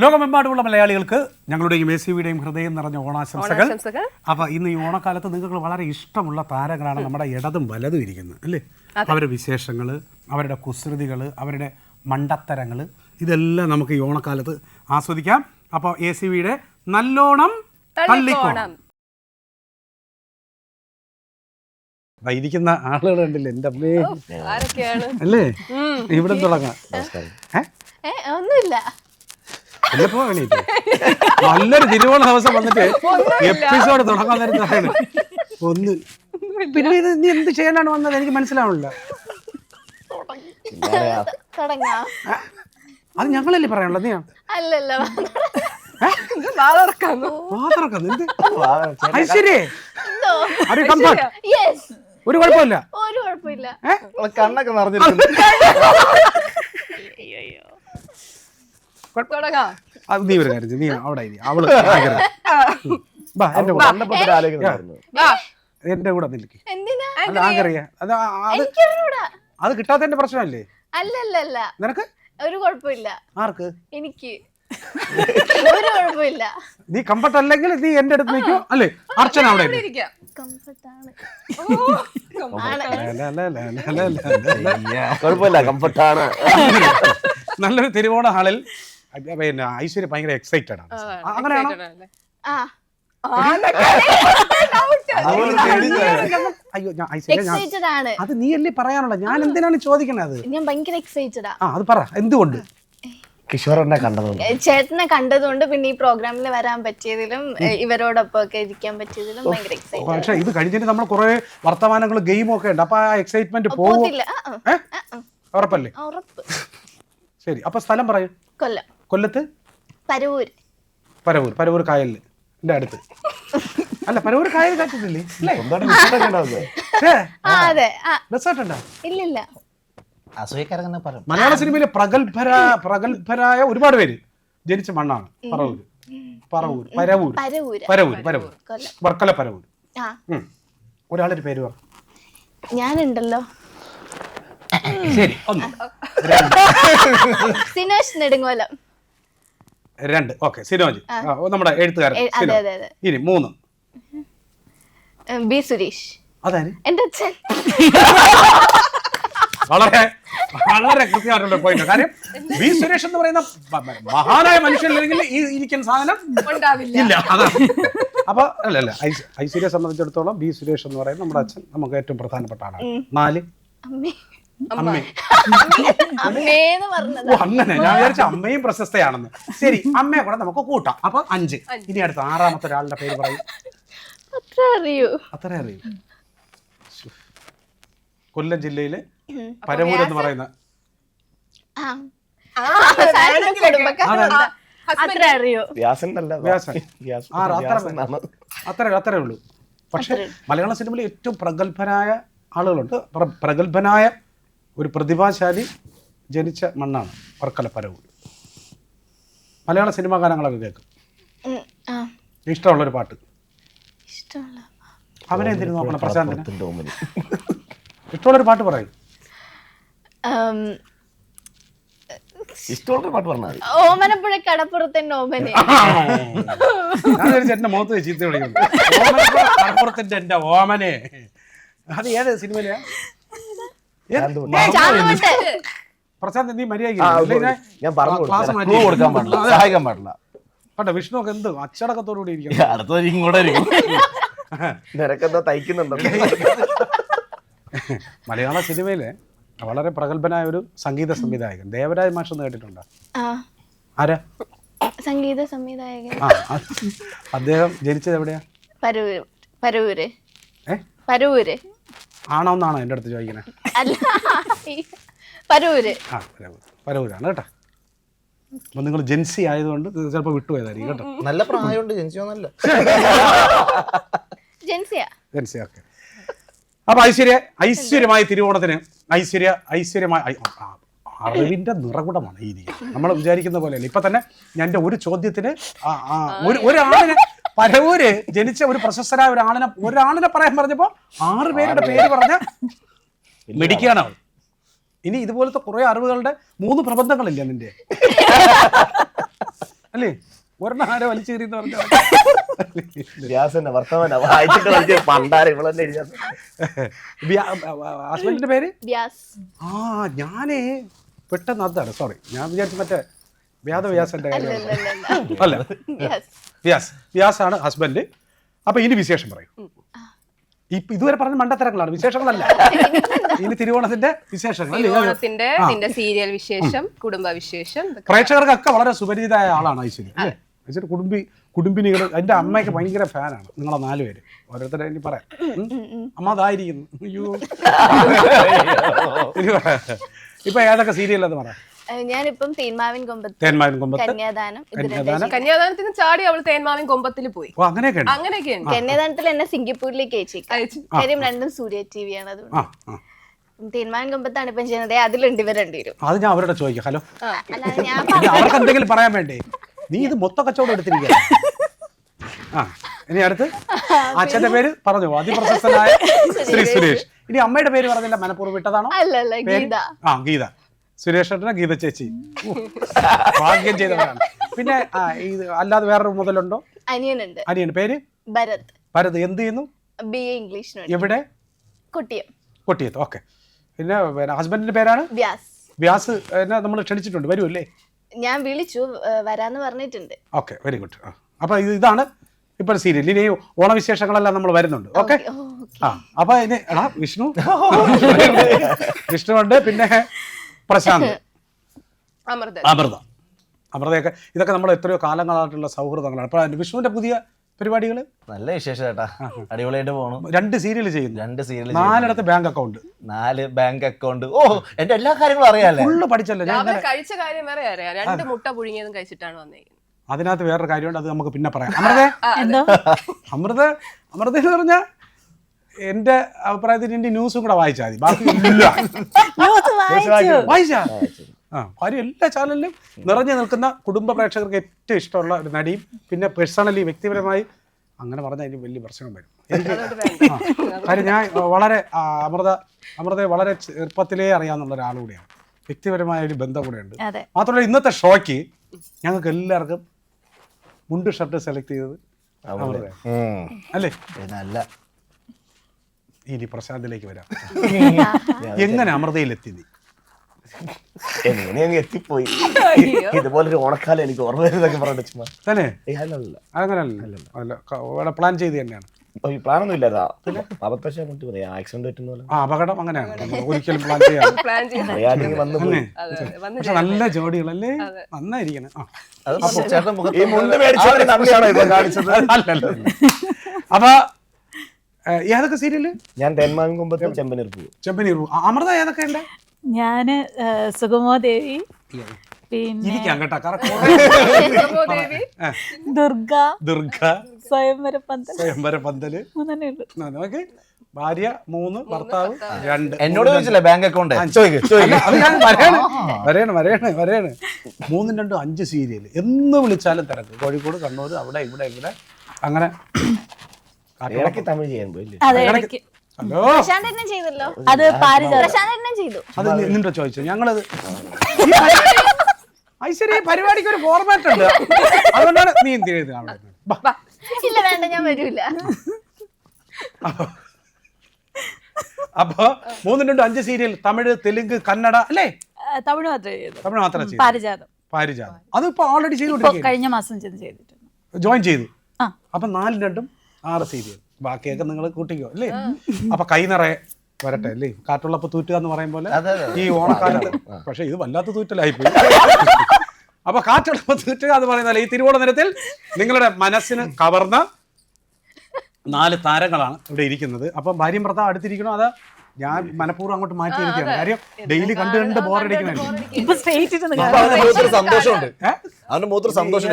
ലോകമെമ്പാടുമുള്ള മലയാളികൾക്ക് ഞങ്ങളുടെയും ACVയുടെയും ഹൃദയം നിറഞ്ഞ ഓണാശംസകൾ. അപ്പോൾ ഇന്ന് ഈ ഓണക്കാലത്ത് നിങ്ങൾക്ക് വളരെ ഇഷ്ടമുള്ള താരങ്ങളാണ് നമ്മുടെ ഇടതും വലതും ഇരിക്കുന്നത് അല്ലേ? അവരുടെ വിശേഷങ്ങൾ, അവരുടെ കുസൃതികൾ, അവരുടെ മണ്ടത്തരങ്ങൾ, ഇതെല്ലാം നമുക്ക് ഈ ഓണക്കാലത്ത് ആസ്വദിക്കാം. അപ്പോൾ ACVയുടെ നല്ലോണം തള്ളിക്കോണം. ഇരിക്കുന്ന ആളുകൾ കണ്ടില്ലേ? എൻ്റെ അമ്മേ അല്ലേ? ഇവിടെ തുടങ്ങാം. ഒന്നുമില്ല, നല്ലൊരു തിരുവോണ ദിവസം വന്നിട്ട് എപ്പിസോഡ് തുടങ്ങാൻ നേരത്താണ് ഒന്ന്. പിന്നെ ഇത് നീ എന്ത് ചെയ്യാനാണ് വന്നത്? എനിക്ക് മനസ്സിലാവണില്ല. അത് ഞങ്ങളല്ലേ പറയാനുള്ളത്? നീ ഒരു കുഴപ്പമില്ല. കണ്ണൊക്കെ നിറഞ്ഞിട്ടുണ്ട്. നീ ഒരു കാര്യം, നീ അവിടെ അവള് എന്റെ കൂടെ നിൽക്കി. അത് കിട്ടാത്തതിന്റെ പ്രശ്നമല്ലേ? അല്ലല്ല, നിനക്ക് ഒരു കുഴപ്പമില്ല. ആർക്ക്? എനിക്ക് ഒരു കുഴപ്പമില്ല. നീ കംഫർട്ട് അല്ലെങ്കിൽ നീ എന്റെ അടുത്ത് നിൽക്കും അല്ലേ? അർച്ചന അവിടെ കംഫർട്ടാണ്. നല്ലൊരു തിരുവോണ ഹാളിൽ പിന്നെ ഐശ്വര്യ ഭയങ്കര എക്സൈറ്റഡ് ആണ്. അങ്ങനെയാണോ? അയ്യോ അത് നീ അല്ലേ പറയാനുള്ള, ഞാൻ എന്തിനാണ് ചോദിക്കണത്? ഞാൻ ഭയങ്കര എക്സൈറ്റഡാ. അത് പറ, എന്തുകൊണ്ട്? കിഷോറിനെ കണ്ടതുകൊണ്ട്, ചേട്ടനെ കണ്ടതുകൊണ്ട്, പിന്നെ ഈ പ്രോഗ്രാമിൽ വരാൻ പറ്റിയതിലും ഇവരോടൊപ്പം ഒക്കെ ഇരിക്കാൻ പറ്റിയതിലും ഭയങ്കര എക്സൈറ്റഡ്. പക്ഷെ ഇത് കഴിഞ്ഞിട്ട് നമ്മൾ കുറെ വർത്തമാനങ്ങൾ ഗെയിം ഒക്കെ ഉണ്ട്. അപ്പൊ ആ എക്സൈറ്റ്മെന്റ് പോകില്ല. ഉറപ്പല്ലേ? ഉറപ്പ്. ശരി, അപ്പൊ സ്ഥലം പറയൂ. കൊല്ലം. കൊല്ലത്ത് പരവൂര്. പരവൂർ കായലില് എന്റെ അടുത്ത്. അല്ല, പരവൂർ കായൽ കാറ്റിട്ടില്ലേ? റിസോർട്ട് ഉണ്ടോ? ഇല്ലില്ല. മലയാള സിനിമയിലെ പ്രഗത്ഭരായ ഒരുപാട് പേര് ജനിച്ച മണ്ണാണ് പരവൂർ. വർക്കല പരവൂർ. ഒരാളൊരു പേര് പറ. ഞാനുണ്ടല്ലോ. ശരി, ഒന്ന്. സിനോജ് നെടുങ്കോലം. 2. ഓക്കെ, സിനോജ് നമ്മുടെ എഴുത്തുകാരൻ. ഇനി 3. ബി സുരേഷ്. അതായത് എന്റെ അച്ഛൻ. വളരെ വളരെ കൃത്യമായിട്ടുള്ള പോയിന്റ്. കാര്യം ബി സുരേഷ് എന്ന് പറയുന്ന മഹാനായ മനുഷ്യനില്ലെങ്കിൽ ഈ ഇരിക്കുന്ന സാധനം ഇല്ല. അതാണ്. അപ്പൊ അല്ല ഐശ്വര്യയെ സംബന്ധിച്ചിടത്തോളം ബി സുരേഷ് എന്ന് പറയുന്നത് നമ്മുടെ അച്ഛൻ നമുക്ക് ഏറ്റവും പ്രധാനപ്പെട്ട ആളാണ്. 4. അമ്മേ. അങ്ങനെ ഞാൻ വിചാരിച്ച അമ്മയും പ്രശസ്തയാണെന്ന്. ശരി, അമ്മയെ കൂടെ നമുക്ക് കൂട്ടാം. അപ്പൊ 5. ഇനി അടുത്ത 6ാമത്തെ ഒരാളുടെ പേര് പറയും. അത്ര അറിയൂ. കൊല്ലം ജില്ലയിലെ പരവൂർ എന്ന് പറയുന്ന അത്രേ ഉള്ളൂ. പക്ഷെ മലയാള സിനിമയിലെ ഏറ്റവും പ്രഗത്ഭരായ ആളുകളുണ്ട്. പ്രഗത്ഭനായ ഒരു പ്രതിഭാശാലി ജനിച്ച മണ്ണാണ് വർക്കല പരവൂർ. മലയാള സിനിമാ ഗാനങ്ങളൊക്കെ കേൾക്കും. ഇഷ്ടമുള്ളൊരു പാട്ട് അവനെ എന്തിനു നോക്കണം? പ്രശാന്തിന് ഇഷ്ടമുള്ളൊരു പാട്ട് പറയും. ഇഷ്ടമുള്ളൊരു പാട്ട് പറഞ്ഞാൽ ഓമനപ്പുഴ കടപ്പുറത്തിന്റെ ഓമനെ. ഞാനൊരു ചേട്ടന്റെ മുഖത്ത് വെച്ച് ചീത്ത വിളിക്കുന്നു. കടപ്പുറത്തിന്റെ എന്റെ ഓമനെ. അത് ഏത് സിനിമയിലാ? പ്രശാന്ത്, നീ മര്യാദ കേട്ടോ. വിഷ്ണു ഒക്കെ എന്ത് അച്ചടക്കത്തോടുകൂടി മലയാള സിനിമയിലെ വളരെ പ്രഗത്ഭനായ ഒരു സംഗീത സംവിധായകൻ ദേവരാജ് മാഷ് കേട്ടിട്ടുണ്ടോ? ആരാ? സംഗീത സംവിധായകൻ. അദ്ദേഹം ജനിച്ചത് എവിടെയാ? പരവൂര്. ആണോന്നാണോ എൻ്റെ അടുത്ത് ചോദിക്കണേ? പരവൂരാണ് കേട്ടോ. അപ്പൊ നിങ്ങൾ ജെൻസി ആയതുകൊണ്ട് ചിലപ്പോ വിട്ടുപോയതായിരിക്കും കേട്ടോ. നല്ല പ്രായമുണ്ട്. ജെൻസിയൊന്നല്ല. ജെൻസി. ഓക്കെ. അപ്പൊ ഐശ്വര്യമായ തിരുവോണത്തിന് ഐശ്വര്യമായ അറിവിന്റെ നിറകുടമാണ് ഈ രീതിയിൽ. നമ്മൾ വിചാരിക്കുന്ന പോലെയല്ല. ഇപ്പൊ തന്നെ ഞാൻ ഒരു ചോദ്യത്തിന് ഒരാളിനെ പരവൂര് ജനിച്ച ഒരു പ്രശസ്തരായ ഒരാളിനെ പറയാൻ പറഞ്ഞപ്പോ 6 പേരുടെ പേര് പറഞ്ഞ മെഡിക്കാണ് അവൾ. ഇനി ഇതുപോലത്തെ കുറെ അറിവുകളുടെ 3 പ്രബന്ധങ്ങളില്ല നിന്റെ അല്ലേ? ഒരെണ്ണം ആരോ വലിച്ചു കയറി എന്ന് പറഞ്ഞാൽ വ്യാസന്റെ വർത്തമാനം വായിച്ചിട്ട് വലിയ പണ്ടാരം ഇവളെന്നെ എഴുതിയത്. ഹസ്ബൻഡിന്റെ പേര് വ്യാസ്. ആ ഞാനേ പെട്ടെന്ന് അതാണ്, സോറി, ഞാൻ വിചാരിച്ചു മറ്റേ വ്യാസന്റെ കാര്യം അല്ല. വ്യാസാണ് ഹസ്ബൻഡ്. അപ്പൊ ഇനി വിശേഷം പറയും. ഇപ്പൊ ഇതുവരെ പറഞ്ഞ മണ്ടത്തരങ്ങളാണ്, വിശേഷങ്ങളല്ല. ഇനി തിരുവോണത്തിന്റെ വിശേഷങ്ങൾ, തിരുവോണത്തിന്റെ നിന്റെ സീരിയൽ വിശേഷം, കുടുംബ വിശേഷം. പ്രേക്ഷകർക്കൊക്കെ വളരെ സുപരിചിതമായ ആളാണ് ഐശ്വര്യ അല്ലേ? ഐശ്വര്യ കുടുംബിനികൾ. എൻ്റെ അമ്മയ്ക്ക് ഭയങ്കര ഫാനാണ്. നിങ്ങളെ 4 പേര് ഓരോരുത്തരെ ഇനി പറയാം. അമ്മ അതായിരിക്കുന്നു. അയ്യോ ഇപ്പൊ ഏതൊക്കെ സീരിയലെന്ന് പറയാം? ഞാനിപ്പം തേന്മാവിൻ കൊമ്പത്ത്, കന്യാദാനം. കന്യാദാനത്തിന് ചാടി അവള് തേന്മാവിൻ കൊമ്പത്തിൽ പോയി. അങ്ങനെയൊക്കെയാണ്. കന്യാദാനത്തിൽ എന്നെ സിംഗപ്പൂരിലേക്ക് അയച്ചു. കാര്യം രണ്ടും സൂര്യ TV ആണ്. അതുകൊണ്ട് തേന്മാവിൻ കൊമ്പത്താണ് ഇപ്പം ചെയ്യുന്നത്. അതിലുണ്ട് ഇവർ രണ്ടുപേരും. അത് ഞാൻ അവരോട് ചോദിക്കാം. ഹലോ, ഞാൻ അവർക്ക് എന്തെങ്കിലും പറയാൻ വേണ്ടേ? നീ ഇത് മൊത്തം കച്ചവടം എടുത്തിരിക്കുക. ഇനി അടുത്ത് അച്ഛന്റെ പേര് പറഞ്ഞു, അതിപ്രശസ്തനായ ശ്രീ സുരേഷ്. ഇനി അമ്മയുടെ പേര് പറഞ്ഞില്ല, മനഃപൂർവ്വം വിട്ടതാണോ? അല്ലല്ല, ഗീത. ഗീത. സുരേഷ് ഏട്ടനെ ഗീത ചേച്ചി. ഭാഗ്യം ചെയ്തവരാണ്. പിന്നെ ഇത് അല്ലാതെ വേറൊരു മുതലുണ്ടോ? അനിയനുണ്ട്. അനിയൻ പേര് ഭരത്. ഭരത് എന്ത് ചെയ്യുന്നു? BA English. എവിടെ? കൊട്ടിയത്ത്. ഓക്കെ. പിന്നെ ഹസ്ബൻഡിന്റെ പേരാണ് വ്യാസ്. എന്നെ നമ്മൾ ക്ഷണിച്ചിട്ടുണ്ട്, വരുമല്ലേ? ഞാൻ വിളിച്ചു, വരാന്ന് പറഞ്ഞിട്ടുണ്ട്. Okay, very good. അപ്പൊ ഇതാണ് ഇപ്പൊ സീരിയൽ. ഇനി ഓണവിശേഷങ്ങളെല്ലാം നമ്മൾ വരുന്നുണ്ട്. ഓക്കെ. അപ്പൊ ഇനി വിഷ്ണുണ്ട്, പിന്നെ പ്രശാന്ത്, അമൃതയൊക്കെ. ഇതൊക്കെ നമ്മൾ എത്രയോ കാലങ്ങളായിട്ടുള്ള സൗഹൃദങ്ങളാണ്. അപ്പൊ വിഷ്ണുവിന്റെ പുതിയ പരിപാടികൾ നല്ല വിശേഷം ചേട്ടാ, അടിപൊളിയായിട്ട് പോകണം. 2 സീരിയൽ ചെയ്യുന്നു, 2 serial, 4 bank account, 4 bank account. ഓ, എന്റെ എല്ലാ കാര്യങ്ങളും അറിയാല്ലേ? ഫുള്ള് പഠിച്ചല്ലോ. കഴിച്ച കാര്യം വേറെ അറിയാം. 2 മുട്ട പുഴുങ്ങിയതും കഴിച്ചിട്ടാണ് വന്നേക്കുന്നത്. അതിനകത്ത് വേറൊരു കാര്യമുണ്ട്, അത് നമുക്ക് പിന്നെ പറയാം. അമൃത എന്ന് പറഞ്ഞാൽ എന്റെ അഭിപ്രായത്തിൽ എന്റെ ന്യൂസും കൂടെ വായിച്ചാൽ മതി, ബാക്കി വായിച്ചാ. കാര്യം എല്ലാ ചാനലിലും നിറഞ്ഞു നിൽക്കുന്ന കുടുംബ പ്രേക്ഷകർക്ക് ഏറ്റവും ഇഷ്ടമുള്ള ഒരു നടിയും, പിന്നെ പേഴ്സണലി വ്യക്തിപരമായി അങ്ങനെ പറഞ്ഞാൽ അതിന് വലിയ പ്രശ്നം വരും. കാര്യം ഞാൻ വളരെ അമൃതയെ വളരെ ചെറുപ്പത്തിലേ അറിയാവുന്ന ഒരാൾ കൂടിയാണ്. വ്യക്തിപരമായ ഒരു ബന്ധം കൂടെയുണ്ട്. മാത്രമല്ല ഇന്നത്തെ ഷോയ്ക്ക് ഞങ്ങൾക്ക് എല്ലാവർക്കും മുണ്ട് ഷർട്ട് സെലക്ട് ചെയ്തത് അമൃത അല്ലേ? നല്ല. ഇനി പ്രശാന്തിലേക്ക് വരാം. എങ്ങനെ അമൃതയിലെത്തി നീ? എങ്ങനെ എത്തിപ്പോയി? ഇതുപോലൊരു ഓണക്കാലം എനിക്ക് ഓർമ്മ വരുന്നതൊക്കെ പറഞ്ഞു ചുമ്മാ തന്നെ. അങ്ങനെയല്ല, പ്ലാൻ ചെയ്ത് തന്നെയാണ്. പ്ലാനൊന്നും ഇല്ലാതാ, ആക്സിഡന്റ് പറ്റുന്ന അപകടം അങ്ങനെയാണ്. ഒരിക്കലും പ്ലാൻ ചെയ്യാം. പക്ഷെ നല്ല ജോഡികളല്ലേ, നന്നായിരിക്കണം. അപ്പൊ ഏതൊക്കെ സീരിയല്? ഞാൻ തേന്മാവിൻ കൊമ്പത്ത്, ചെമ്പനീർ പൂ. അമൃത ഏതൊക്കെ ഉണ്ട്? ഞാന് സുഗമോദേവി, പിന്നെ ദുർഗ, സ്വയംവര പന്തല്. നമുക്ക് ഭാര്യ 3, ഭർത്താവ് 2. എന്നോട് ചോദിച്ചില്ലേ ബാങ്ക് അക്കൗണ്ട്? വരെയാണ് 3, 2, 5 സീരിയൽ. എന്ന് വിളിച്ചാലും തിരക്ക്. കോഴിക്കോട്, കണ്ണൂർ, അവിടെ ഇവിടെ അങ്ങനെ. തമിഴ് ചെയ്യാൻ പോയില്ലേ? ഹലോ, ചെയ്തല്ലോ. അത് ചെയ്തു. അത് നിന്റെ ചോദിച്ചു. ഞങ്ങളത് ഐശ്വര്യ പരിപാടിക്ക് ഒരു ഫോർമാറ്റ് ഉണ്ട്, അതുകൊണ്ടാണ് നീ എന്ത് ചെയ്ത്. ഇല്ല, വേണ്ട, ഞാൻ വരൂല. അപ്പൊ 3, 2, 5 സീരിയൽ. തമിഴ്, തെലുങ്ക്, കന്നഡ അല്ലേ? തമിഴ് മാത്രമേ ചെയ്തു. പാരിജാതം അതിപ്പോ ഓൾറെഡി ചെയ്തു, കഴിഞ്ഞ മാസം ചെയ്തിട്ടുണ്ട്, ജോയിൻ ചെയ്തു. അപ്പൊ 4, 2, 6 സീരിയൽ. ബാക്കിയൊക്കെ നിങ്ങൾ കൂട്ടിക്കോ അല്ലേ? അപ്പൊ കൈ നിറയെ വരട്ടെ അല്ലേ? കാറ്റുള്ളപ്പോ തൂറ്റുക എന്ന് പറയും പോലെ ഈ ഓണക്കാലത്ത്. പക്ഷെ ഇത് വല്ലാത്ത തൂറ്റലായിപ്പോയി. അപ്പൊ കാറ്റുള്ളപ്പോ തൂറ്റുക എന്ന് പറയുന്ന ഈ തിരുവോണ ദിനത്തിൽ നിങ്ങളുടെ മനസ്സിന് കവർന്ന 4 താരങ്ങളാണ് ഇവിടെ ഇരിക്കുന്നത്. അപ്പൊ ഭാര്യയും ഭർത്താവ് അടുത്തിരിക്കണോ? അത് ഞാൻ മനഃപൂർവ്വം അങ്ങോട്ട് മാറ്റിയിരിക്കുകയാണ്. കാര്യം ഡെയിലി കണ്ട് ബോറടിക്കണേ. സന്തോഷമുണ്ട്, അവന്റെ മൂത്ര സന്തോഷം.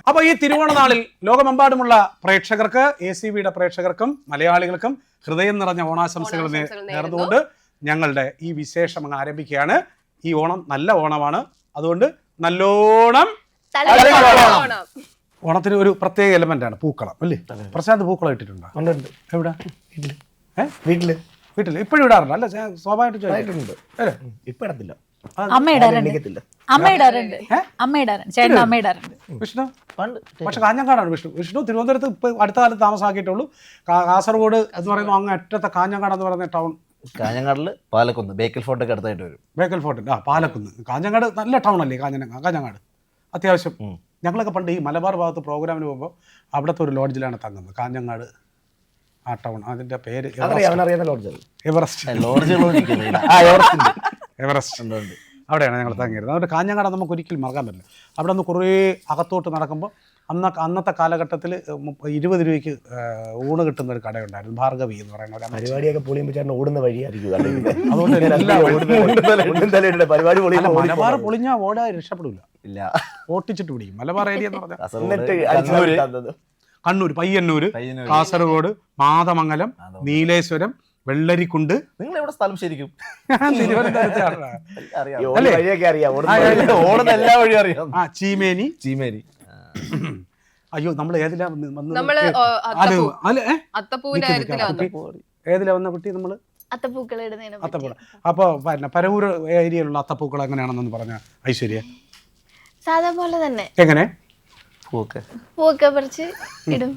അപ്പൊ ഈ തിരുവോണ നാളിൽ ലോകമെമ്പാടുമുള്ള പ്രേക്ഷകർക്ക്, ACBയുടെ പ്രേക്ഷകർക്കും മലയാളികൾക്കും ഹൃദയം നിറഞ്ഞ ഓണാശംസകൾ നേർന്നുകൊണ്ട് ഞങ്ങളുടെ ഈ വിശേഷം അങ്ങ് ആരംഭിക്കുകയാണ്. ഈ ഓണം നല്ല ഓണമാണ്, അതുകൊണ്ട് നല്ലോണം. ഓണത്തിന് ഒരു പ്രത്യേക എലമെന്റ് ആണ് പൂക്കളം അല്ലേ? പ്രശാന്ത് പൂക്കളം ഇട്ടിട്ടുണ്ടോ? എവിടെ? വീട്ടില് ഇപ്പോഴും ഇടാറുണ്ട് അല്ല? സ്വാഭാവികമായിട്ട് ഇപ്പൊ ഇടത്തില്ല. അമ്മ ഇടാറുണ്ട് എണീക്കത്തില്ല. അമ്മ ഇടാറുണ്ട് അമ്മ ഇടാറുണ്ട് ചേട്ടൻ അമ്മ ഇടാറുണ്ട് വിഷ്ണു പണ്ട് പക്ഷെ കാഞ്ഞങ്ങാടാണ് വിഷ്ണു തിരുവനന്തപുരത്ത് ഇപ്പൊ അടുത്ത കാലത്ത് താമസാക്കിയിട്ടുള്ളൂ. കാസർഗോഡ് എന്ന് പറയുമ്പോൾ അങ്ങ് അറ്റത്തെ കാഞ്ഞങ്ങാട് എന്ന് പറയുന്ന ടൗൺ. കാഞ്ഞങ്ങാടില് പാലക്കുന്ന് ബേക്കൽ ഫോർട്ടൊക്കെ അടുത്തായിട്ട് വരും. ബേക്കൽ ഫോർട്ടിൽ പാലക്കുന്ന്. കാഞ്ഞങ്ങാട് നല്ല ടൗൺ അല്ലേ കാഞ്ഞങ്ങാട് അത്യാവശ്യം. ഞങ്ങളൊക്കെ പണ്ട് ഈ മലബാർ ഭാഗത്ത് പ്രോഗ്രാമിന് പോകുമ്പോൾ അവിടുത്തെ ഒരു ലോഡ്ജിലാണ് തങ്ങുന്നത്, കാഞ്ഞങ്ങാട് ആ ടൗൺ. അതിന്റെ പേര് അവനറിയാവുന്ന ലോഡ്ജ് എവറസ്റ്റ്. എവറസ്റ്റ് അവിടെയാണ് ഞങ്ങൾ തങ്ങിയിരുന്നത്. അതുകൊണ്ട് കാഞ്ഞങ്ങാട് നമുക്ക് ഒരിക്കലും മറക്കാൻ പറ്റില്ല. അവിടെ നിന്ന് കുറേ അകത്തോട്ട് നടക്കുമ്പോൾ അന്നത്തെ കാലഘട്ടത്തിൽ 20 രൂപയ്ക്ക് ഊണ് കിട്ടുന്ന ഒരു കടയുണ്ടായിരുന്നു, ഭാർഗവി എന്ന് പറയുന്ന ഒരു പരിപാടിയൊക്കെ പൊളിയുമ്പോൾ ഓടുന്ന വഴിയായിരിക്കും. അതുകൊണ്ട് പരിപാടി മലബാർ പൊളിഞ്ഞാൽ ഓടാൻ രക്ഷപ്പെടില്ല, ഇല്ല. ഓട്ടിച്ചിട്ട് പിടിക്കും. മലബാർ ഏരിയ എന്ന് പറഞ്ഞാൽ കാസർഗോഡ്, കണ്ണൂർ, പയ്യന്നൂര്, കാസർഗോഡ്, മാതമംഗലം, നീലേശ്വരം, വെള്ളരിക്കുണ്ട്. നിങ്ങൾ എവിടെ സ്ഥലം ശരിക്കും? തിരുവനന്തപുരത്താണ്. വഴിയൊക്കെ അറിയാം, ഓടുന്ന എല്ലാ വഴിയും അറിയാം. ചീമേനി. അയ്യോ നമ്മൾ ഏതിലാ നമ്മള് ഏതിലാ വന്ന കുട്ടി? നമ്മള് അത്തപ്പൂക്കൾ ഇടുന്നതിനെ പറ്റി. അത്തപ്പൂക്കൾ. അപ്പൊ പിന്നെ പരവൂർ ഏരിയയിലുള്ള അത്തപ്പൂക്കൾ എങ്ങനെയാണെന്ന് പറഞ്ഞ ഐശ്വര്യ. സാധാ പോലെ തന്നെ എങ്ങനെ പൂവൊക്കെ പറിച്ച് ഇടും,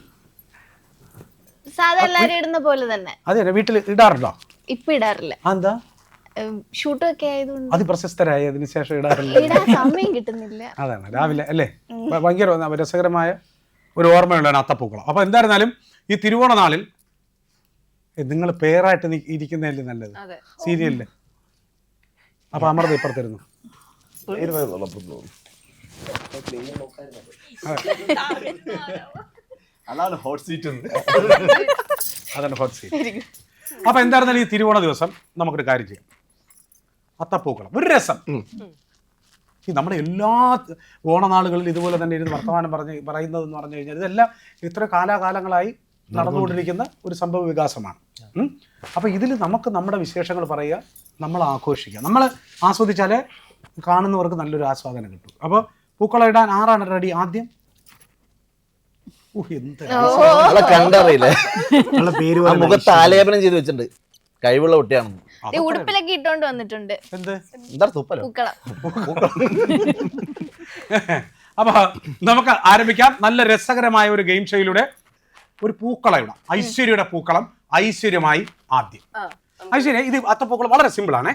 സാധാ എല്ലാരും ഇടുന്ന പോലെ തന്നെ. അതെ, വീട്ടിൽ ഇടാറുണ്ടോ? ഇപ്പൊ ഇടാറില്ല, എന്താ? ഷൂട്ടും ഒക്കെ ആയതുകൊണ്ട്. അതിപ്രശസ്തരായതിനു ശേഷം ഇടാറില്ല. ഇടാൻ സമയം കിട്ടുന്നില്ല. അതാണ് രാവിലെ അല്ലേ. ഭയങ്കര രസകരമായ ഒരു ഓർമ്മയുള്ളതാണ് അത്തപ്പൂക്കളം. അപ്പൊ എന്തായിരുന്നാലും ഈ തിരുവോണ നാളിൽ നിങ്ങൾ പേരായിട്ട് ഇരിക്കുന്നതല്ലേ നല്ലത് സീരിയലില്. അപ്പൊ അമൃത ഇപ്പുറത്തിരുന്നു. അതാണ് ഹോട്ട് സീറ്റ്. അതാണ് ഹോട്ട് സീറ്റ്. അപ്പൊ എന്തായിരുന്നാലും ഈ തിരുവോണ ദിവസം നമുക്കൊരു കാര്യം ചെയ്യാം. അത്തപ്പൂക്കളം ഒരു രസം. ഈ നമ്മുടെ എല്ലാ ഓണനാളുകളിൽ ഇതുപോലെ തന്നെ ഇരുന്ന് വർത്തമാനം പറയുന്നതെന്ന് പറഞ്ഞു കഴിഞ്ഞാൽ ഇതെല്ലാം ഇത്ര കാലാകാലങ്ങളായി നടന്നുകൊണ്ടിരിക്കുന്ന ഒരു സംഭവ വികാസമാണ്. അപ്പൊ ഇതിൽ നമുക്ക് നമ്മുടെ വിശേഷങ്ങൾ പറയുക, നമ്മൾ ആഘോഷിക്കുക. നമ്മൾ ആസ്വദിച്ചാലേ കാണുന്നവർക്ക് നല്ലൊരു ആസ്വാദനം കിട്ടും. അപ്പോൾ പൂക്കളം ഇടാൻ ആരാണ് റെഡി ആദ്യം? കണ്ടറിയില്ലേ, പേര് മുഖത്ത് ആലേപനം ചെയ്ത് വെച്ചിട്ടുണ്ട്, കഴിവുള്ള കുട്ടിയാണെന്ന്. ഉടുപ്പിലൊക്കെ ഇട്ടോണ്ട് വന്നിട്ടുണ്ട്. എന്ത് എന്താ തുപ്പലോ? പൂക്കളം. അപ്പൊ നമുക്ക് ആരംഭിക്കാം. നല്ല രസകരമായ ഒരു ഗെയിം ഷോയിലൂടെ ഒരു പൂക്കളം ഇടാം. ഐശ്വര്യയുടെ പൂക്കളം ഐശ്വര്യമായി ആദ്യം. ഐശ്വര്യ, ഇത് അത്തപ്പൂക്കളം വളരെ സിമ്പിൾ ആണേ.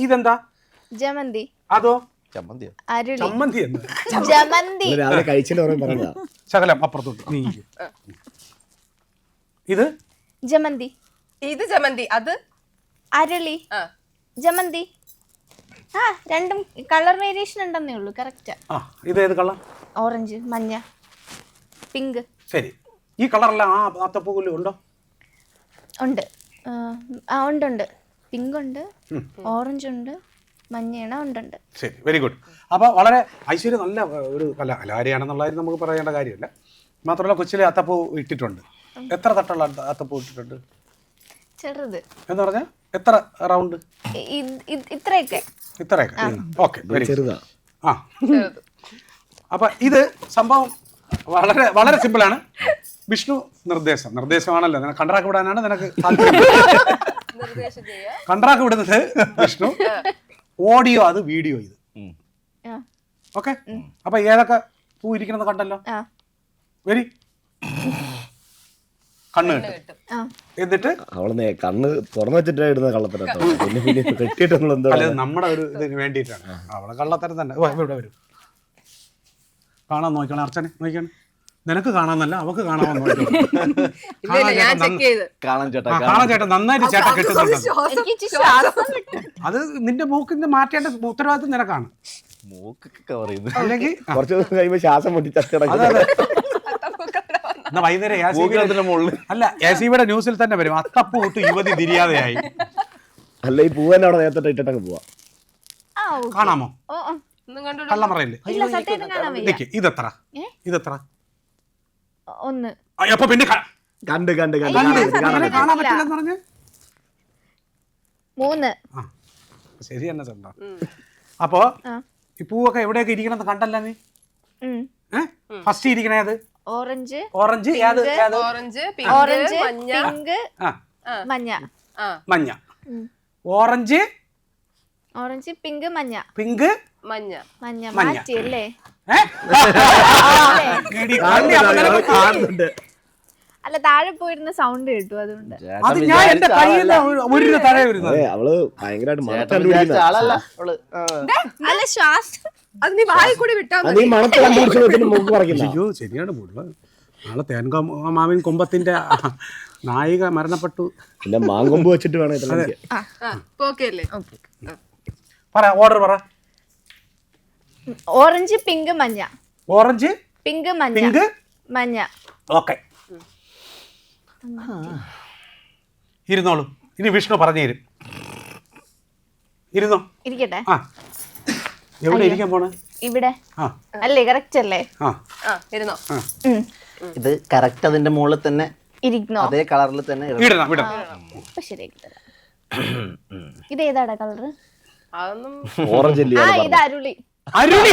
ഇതെന്താ? ജമന്തി. അതോ? ചമ്മന്തിയോ? അരുളി. ചമ്മന്തി എന്ന് ജമന്തി. രാവിലെ കഴിച്ചിട്ട് ശകലം അപ്പുറത്തോട്ട് നീങ്ങി. ഇത് ജമന്തി. ഇത് ജമന്തി, അത് അരളി. ജമന്തി. രണ്ടും കളർ വേരിയേഷൻ ഉണ്ടെന്നേ ഉള്ളൂ. കറക്റ്റാ. ഇത് ഏത് കളർ? ഓറഞ്ച്, മഞ്ഞ, പിങ്ക്. ശരി, ഈ കളറെല്ലാം ആ അത്തപ്പൂക്കലും ഉണ്ടോ? ഉണ്ട്. ഉണ്ട്. പിങ്ക് ഉണ്ട്, ഓറഞ്ച് ഉണ്ട്, മഞ്ഞയാണ്, ഉണ്ട്. ശരി, വെരി ഗുഡ്. അപ്പോൾ വളരെ ഐശ്വര്യ നല്ല ഒരു കലാകാരിയാണെന്നുള്ളതായിരുന്നു നമുക്ക് പറയേണ്ട കാര്യമില്ല. മാത്രമല്ല കൊച്ചിലെ അത്തപ്പൂ ഇട്ടിട്ടുണ്ട്. എത്ര തട്ടുള്ള അത്തപ്പൂ ഇട്ടിട്ടുണ്ട്? ചെറുത് എന്ന് പറഞ്ഞാൽ എത്ര റൗണ്ട്? ഇത്രയൊക്കെ. Okay, very good. അപ്പൊ ഇത് സംഭവം വളരെ വളരെ സിമ്പിളാണ്. വിഷ്ണു നിർദ്ദേശമാണല്ലോ, നിനക്ക് കണ്ട്രാക്ക് വിടാനാണ് നിനക്ക് കണ്ട്രാക്ക് വിടുന്നത് വിഷ്ണു. ഓഡിയോ അത്, വീഡിയോ ഇത്. ഓക്കെ, അപ്പൊ ഏതൊക്കെ പൂ ഇരിക്കണമെന്ന് കണ്ടല്ലോ. വെരി കണ്ണ് കെട്ടും. എന്നിട്ട് അവളെ കണ്ണ് തുറന്നു വെച്ചിട്ടാ ഇടുന്ന കള്ളത്തരം. പിന്നെ കെട്ടിയിട്ടൊന്നും എന്തോ നമ്മുടെ ഒരു ഇതിന് വേണ്ടിയിട്ടാണ്. അവളെ കള്ളത്തരം തന്നെ. ഇവിടെ വരും, കാണാൻ നോക്കണം. അർച്ചനെ നോക്കണം. നിനക്ക് കാണാന്നല്ല, അവക്ക് കാണാമെന്ന് നോക്കണം. കാണാൻ ചേട്ടാ നന്നായിട്ട് ചേട്ടാ കെട്ടുന്നുണ്ട്. അത് നിന്റെ മൂക്കിന്ന് മാറ്റേണ്ട ഉത്തരവാദിത്വം നിനക്കാണ്. അല്ലെങ്കിൽ കുറച്ച് ദിവസം കഴിയുമ്പോ ശ്വാസം മുട്ടി ചത്തിടക്കും. എന്നാ വൈകുന്നേരം അല്ല യാസീബയുടെ ന്യൂസിൽ തന്നെ വരും, അത്തപ്പൂട്ട് യുവതി തിരിയാതെയായി. അല്ല, ഈ പൂവന്നെ അവിടെ നേരത്തെ ഇട്ടിട്ടങ്ങ് പോവാ. കാണാമോ? കള്ളം പറയില്ലേ? ഇതെത്ര? ഒന്ന്. അപ്പൊ പിന്നെ കണ്ട് കാണാൻ പറ്റില്ലെന്ന് പറഞ്ഞ് 3. ശരി തന്നെ ചേട്ടാ. അപ്പോ ഈ പൂവൊക്കെ എവിടെയൊക്കെ ഇരിക്കണമെന്ന് കണ്ടല്ല നീ? ഫസ്റ്റ് ഇരിക്കണേ അത് ഓറഞ്ച്. ഓറഞ്ച്, ഓറഞ്ച്, പിങ്ക്, മഞ്ഞ. മഞ്ഞ. ഓറഞ്ച്, ഓറഞ്ച് പിങ്ക് മഞ്ഞ പിങ്ക് മഞ്ഞ മഞ്ഞ മഞ്ഞ. മാറ്റിയല്ലേ ഏ? എടി, കള്ളി, അപ്പൊ നിനക്ക് അല്ല താഴെ പോയിരുന്ന സൗണ്ട് കേട്ടു അതുകൊണ്ട്. അത് ഞാൻ എന്റെ കയ്യിൽ നിന്ന് ഒരു താഴെ വരുന്നത്. അവള് ഭയങ്കരമായിട്ട് മണത്ത് ചേട്ടൻ വിചാരിച്ച കണ്ടുപിടിക്കുന്ന ആളല്ല അവള്. അല്ല ശ്വാസം അത് നീ വായി കൂടി വിട്ടാ നീ മണത്ത് കണ്ടുപിടിച്ചു മൂക്ക് പറിക്കുന്ന അയ്യോ ശരിയാണ് മുഴുവൻ. നാളെ തേൻകാ മാവിൻ കൊമ്പത്തിന്റെ നായിക മരണപ്പെട്ടു. പിന്നെ മാങ്കൊമ്പ് വെച്ചിട്ട് വേണം ഇതെല്ലാം ചെയ്യാൻ. ഓക്കെയല്ലേ? പറ, ഓർഡർ പറ. ഓറഞ്ച് പിങ്ക് മഞ്ഞ ഓറഞ്ച് പിങ്ക് മഞ്ഞ പിങ്ക് മഞ്ഞ. ഓക്കെ, ഇരുന്നോളൂ. ഇനി വിഷ്ണു പറഞ്ഞു തരും. ഇരുന്നോ. ഇരിക്കട്ടെ. ആ, എവിടെ ഇരിക്കാൻ പോണേ? ഇവിടെ ആ അല്ലേ? കറക്റ്റ് അല്ലേ? ആ ഇരുന്നോ. ഉം. ഇത് കറക്റ്റ് അതിന്റെ മുകളിൽ തന്നെ ഇരിക്കണോ? അതേ കളറിൽ തന്നെ ഇടണം. ഇടണം ഇടണം. ഇപ്പൊ ശരിയാക്കി തരാം. ഇത് ഏതാടാ കളറ്? അതൊന്നും ഓറഞ്ച് അല്ലേ ആ ഇത് അരുളി. അരുളി.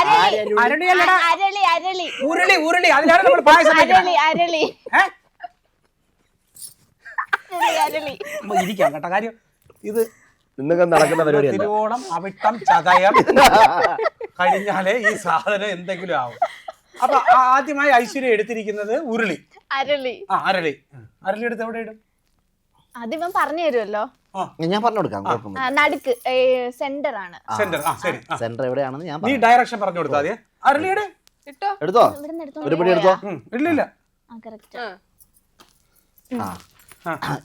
അരളി അരുളിയല്ലടാ. അരളി അരളി ഉരുളി ഉരുളി. അതിലാണ് നമ്മൾ പായസം അരളി അരളി ഏ? അരളി. അപ്പൊ ഇരിക്കാം കേട്ടോ. കാര്യം ഇത് ഇന്നൊക്കെ നടക്കുന്ന പരിപാടിയല്ല. തിരുവോണം അവിട്ടം ചതയം കഴിഞ്ഞാലേ ഈ സാധനം എന്തെങ്കിലും ആവും. അപ്പൊ ആദ്യമായി ഐശ്വര്യ എടുത്തിരിക്കുന്നത് ഉരുളി. അരളി. ആ അരളി. അരളി എടുത്ത് എവിടെ ഇടും? അതിപ്പം പറഞ്ഞു തരുമല്ലോ. ഞാൻ പറഞ്ഞു കൊടുക്കാം, കുഴപ്പമൊന്നുമില്ല. നടുക്ക് സെന്റർ ആണ്. സെന്റർ. ആ ശരി. ആ. സെന്റർ എവിടെയാണെന്ന് ഞാൻ നീ പറഞ്ഞു. ഡയറക്ഷൻ പറഞ്ഞു കൊടുത്താൽ മതി. അരളിയുടെ ഇട്ടോ. എടുത്തോ, ഇവിടുന്ന് എടുത്തോണ്ട് ഒരു പിടി എടുത്തോ. ഇല്ലില്ല. ആ കറക്റ്റ്.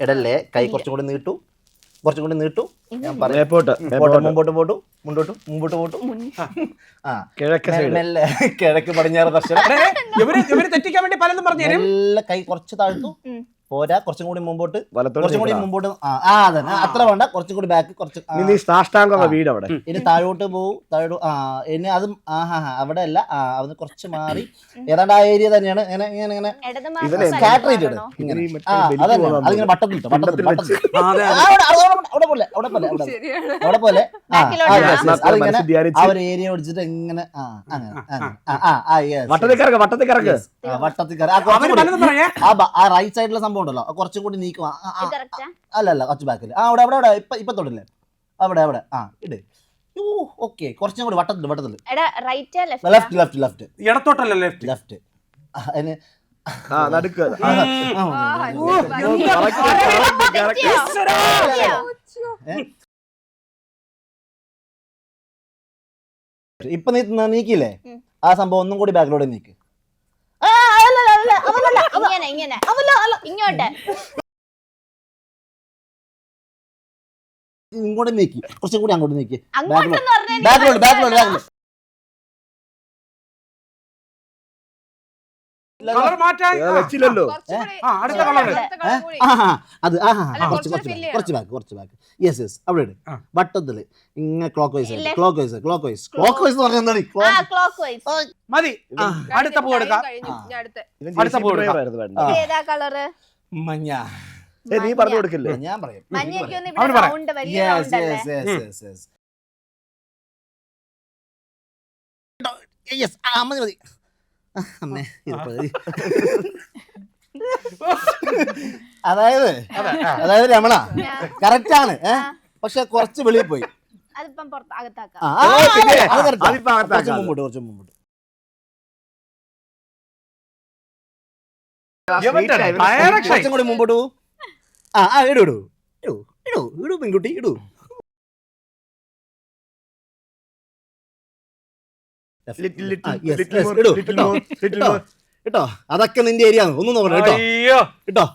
ഇടല്ലേ, കൈ കുറച്ചും കൂടി നീട്ടു, കുറച്ചും കൂടി നീട്ടു. ഞാൻ പറയാം. മേപ്പോട്ട് മുമ്പോട്ട് പോട്ടു, മുമ്പോട്ട് പോട്ടു. ആ, കിഴക്ക് സൈഡ്. മെല്ലെ കിഴക്ക് പടിഞ്ഞാറ് ദർശനം. ഇവര് തെറ്റിക്കാൻ വേണ്ടി പലതും പറഞ്ഞു തരും. മെല്ലെ കൈ കുറച്ച് താഴ്ത്തു, പോരാ, കുറച്ചും കൂടി മുമ്പോട്ട്, വലത്തോട്ട് കുറച്ചും കൂടി മുമ്പോട്ട്. അതന്നെ, അത്ര വേണ്ട, കുറച്ചും കൂടി ബാക്ക്, കുറച്ച്. നീ സാഷ്ടാംഗ വീട് അവിടെ. ഇനി താഴോട്ട് പോവും, ഇനി അതും അവിടെ അല്ല, അവിടുന്ന് കുറച്ച് മാറി, ഏതാണ്ട് ആ ഏരിയ തന്നെയാണ്. ഇങ്ങനെ ഇങ്ങനെ ഇങ്ങനെ സ്കാറ്റർ ചെയ്തിട്ട് ഇങ്ങനെ. അതന്നെ, അതിങ്ങനെ വട്ടത്തിൽ ഇട്ടോ, വട്ടത്തിൽ. അവിടെ പോലെ അവിടെ പോലെ അതിങ്ങനെ ആ ഒരു ഏരിയ പിടിച്ചിട്ട് ഇങ്ങനെ വട്ടത്തിൽ കിടക്ക്, വട്ടത്തിൽ കിടക്ക്. വട്ടത്തിൽ അവര് പലതും പറഞ്ഞേ. ആ റൈറ്റ് സൈഡിലെ സംഭവം ഉണ്ടല്ലോ, കുറച്ചും കൂടി നീക്കും. അല്ല കുറച്ച് ബാക്കിൽ. അവിടെ അവിടെ ഇപ്പൊ തൊട്ടില്ലേ, അവിടെ അവിടെ ഇട്. ഓക്കെ, കുറച്ചും കൂടി വട്ടത്തിൽ ലെഫ്റ്റ് ഇടത്തോട്ടല്ല ലെഫ്റ്റ്. ലെഫ്റ്റ്. അതിന് നടുക്ക്. ഇപ്പൊ നീക്കില്ലേ, ആ സംഭവം ഒന്നും കൂടി ബാക്കിലോട്ട് നീക്ക്. ഇങ്ങോട്ട് ഇങ്ങോട്ട് നീക്കി, കുറച്ചും കൂടി അങ്ങോട്ട് നീക്കി. അങ്ങോട്ടെന്ന് പറഞ്ഞാ ബാക്കിലോട്ട് കളർ മാറ്റാൻ വെച്ചില്ലല്ലോ. അടുത്ത കളർ. അത് കുറച്ച് ബാക്ക്. യെസ് അവിടെ ഇട്. വട്ടത്തില് ഇങ്ങനെ ക്ലോക്ക് വൈസ് എന്ന് പറഞ്ഞാൽ എന്താണ്? clockwise. മതി. അടുത്ത പൂ എടുക്കാം. അടുത്ത പൂ എടുക്കാം. ഏതാ കളറ്? മഞ്ഞ. നീ പറഞ്ഞു കൊടുക്കില്ലേ? ഞാൻ പറയാം. മഞ്ഞയ്ക്ക് ഒന്ന് അവന് ഇവിടെ പറ. റൗണ്ട് വലിയ റൗണ്ട് അല്ലേ? മതി. അമ്മേ, അതായത് രമണ കറക്റ്റ് ആണ്, പക്ഷെ കുറച്ച് വെളിയിൽ പോയി. അതിപ്പം പുറത്ത് അകത്താക്കാം. കുറച്ച് മുമ്പോട്ട്. കുറച്ചും കൂടി മുമ്പോട്ട് പോകും. ഇടൂ പെൺകുട്ടി, ഇടൂ. കേട്ടോ, അതൊക്കെ നിന്റെ ഏരിയ ആണ്, ഒന്നും നോക്കണ്ട കേട്ടോ. അയ്യോ കേട്ടോ,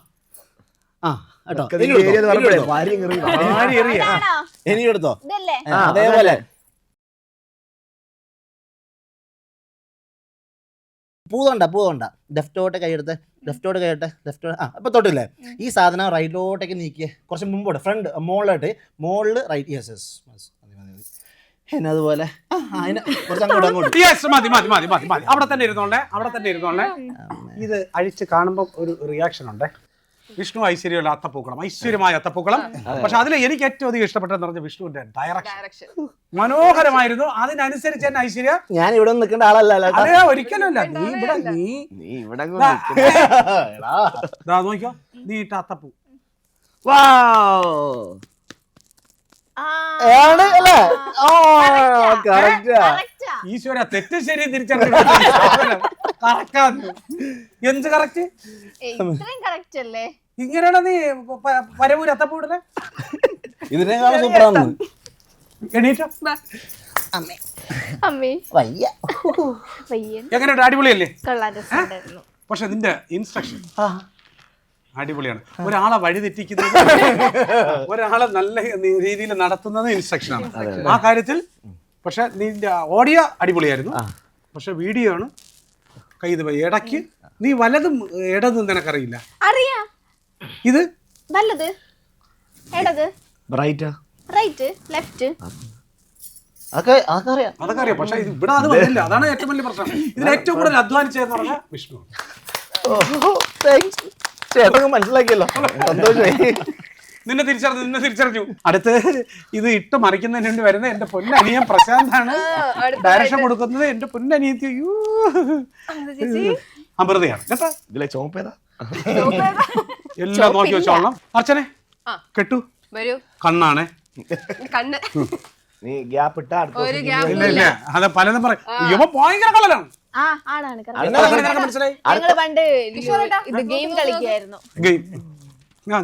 അതാണോ? ഇനി എടുത്തോ. ഇതല്ലേ? അതേപോലെ പൂതോണ്ട ലെഫ്റ്റോട്ട് കൈയെടുത്ത്, ഇപ്പൊ തൊട്ടില്ലേ, ഈ സാധനം റൈറ്റിലോട്ടേക്ക് നീക്കിയേ, കുറച്ച് മുമ്പോട്ട്, ഫ്രണ്ട് മുകളില് റൈറ്റ്. യെസ് പിന്നെ അതുപോലെ കുറച്ച് അങ്ങോട്ട്. യെസ്, മതി. അവിടെ തന്നെ ഇരുന്നോളേ. ഇത് അഴിച്ച് കാണുമ്പോൾ ഒരു റിയാക്ഷൻ ഉണ്ട്. വിഷ്ണു ഐശ്വര്യമുള്ള അത്തപ്പൂക്കളം, ഐശ്വര്യമായ അത്തപ്പൂക്കളം. പക്ഷെ അതിൽ എനിക്ക് ഏറ്റവും അധികം ഇഷ്ടപ്പെട്ടതെന്ന് പറഞ്ഞാൽ വിഷ്ണുവിന്റെ ഡയറക്ഷൻ മനോഹരമായിരുന്നു. അതിനനുസരിച്ച് തന്നെ ഐശ്വര്യ, ഞാൻ ഇവിടെ നിൽക്കേണ്ട ആളല്ല. അതെ ഒരിക്കലും അല്ല. നീ ഇവിടെ നോക്കിയോ, നീ ഇട്ട അത്തപ്പൂ. ആണ് അല്ലേ? കറക്റ്റാ. ഈശ്വര തെറ്റ് ശരി തിരിച്ചറിഞ്ഞു. എന്ത് കറക്റ്റ്? ഇത്രയും കറക്റ്റ് അല്ലേ? ഇങ്ങനെയാണ് നീ പരവൂര് അത്തപ്പൂടനെ ഇതിനേക്കാളും സൂപ്പറാണ്. എണീറ്റ അമ്മേ വയ്യ. പയ്യൻ എങ്ങനെയുണ്ട്? അടിപൊളിയല്ലേ? കൊള്ളാൻ രസമുണ്ടായിരുന്നു. പക്ഷെ നിന്റെ ഇൻസ്ട്രക്ഷൻ അടിപൊളിയാണ്. ഒരാളെ വഴിതെറ്റിക്കുന്നത് ഒരാളെ നല്ല രീതിയിൽ നടത്തുന്നത് ഇൻസ്ട്രക്ഷനാണ് ആ കാര്യത്തിൽ. പക്ഷെ നിന്റെ ഓഡിയോ അടിപൊളിയായിരുന്നു. പക്ഷെ വീഡിയോ ആണ് കൈത് ഇടയ്ക്ക് നീ വലതും ഇടതും നിനക്കറിയില്ല. അറിയാം. ഇത് വലത് ഇടത് ബ്രൈറ്റാ റൈറ്റ് ലെഫ്റ്റ് അതൊക്കെ അറിയാം. അതൊക്കെ അറിയാം. പക്ഷെ ഇത് ഇവിടെ അത് വന്നില്ല. അതാണ് ഏറ്റവും വലിയ പ്രശ്നം. ഇതിൽ ഏറ്റവും കൂടുതൽ അധ്വാനിച്ചതെന്ന് പറഞ്ഞാൽ വിഷ്ണു. ചേട്ടൻ മനസ്സിലാക്കിയല്ലോ, സന്തോഷമായി. നിന്നെ തിരിച്ചറിഞ്ഞു. അടുത്ത് ഇത് ഇട്ട് മറിക്കുന്നതിന് വേണ്ടി വരുന്ന എന്റെ പൊന്നനിയൻ പ്രശാന്താണ്. ഡയറക്ഷൻ കൊടുക്കുന്നത് എന്റെ പൊന്നനിയത്തി അമൃതയാണ് കേട്ടോ. ഇതിലെ ചോപ്പേതാ എല്ലാം നോക്കി വെച്ചോളണം. അർച്ചനെ കെട്ടു. വരൂ. കണ്ണാണേ. കണ്ണ് നീ ഗ്യാപ്പ് ഇട്ടാ ഒരു ഗ്യാപ്പ് ഇല്ല ഇല്ല, അത് പലതും പറയും. ഇവ ഭയങ്കര കളലാണ്. ആണാണ് മനസ്സിലായി. ഞങ്ങള് പണ്ട് ഇത് ഗെയിം കളിക്കായിരുന്നു.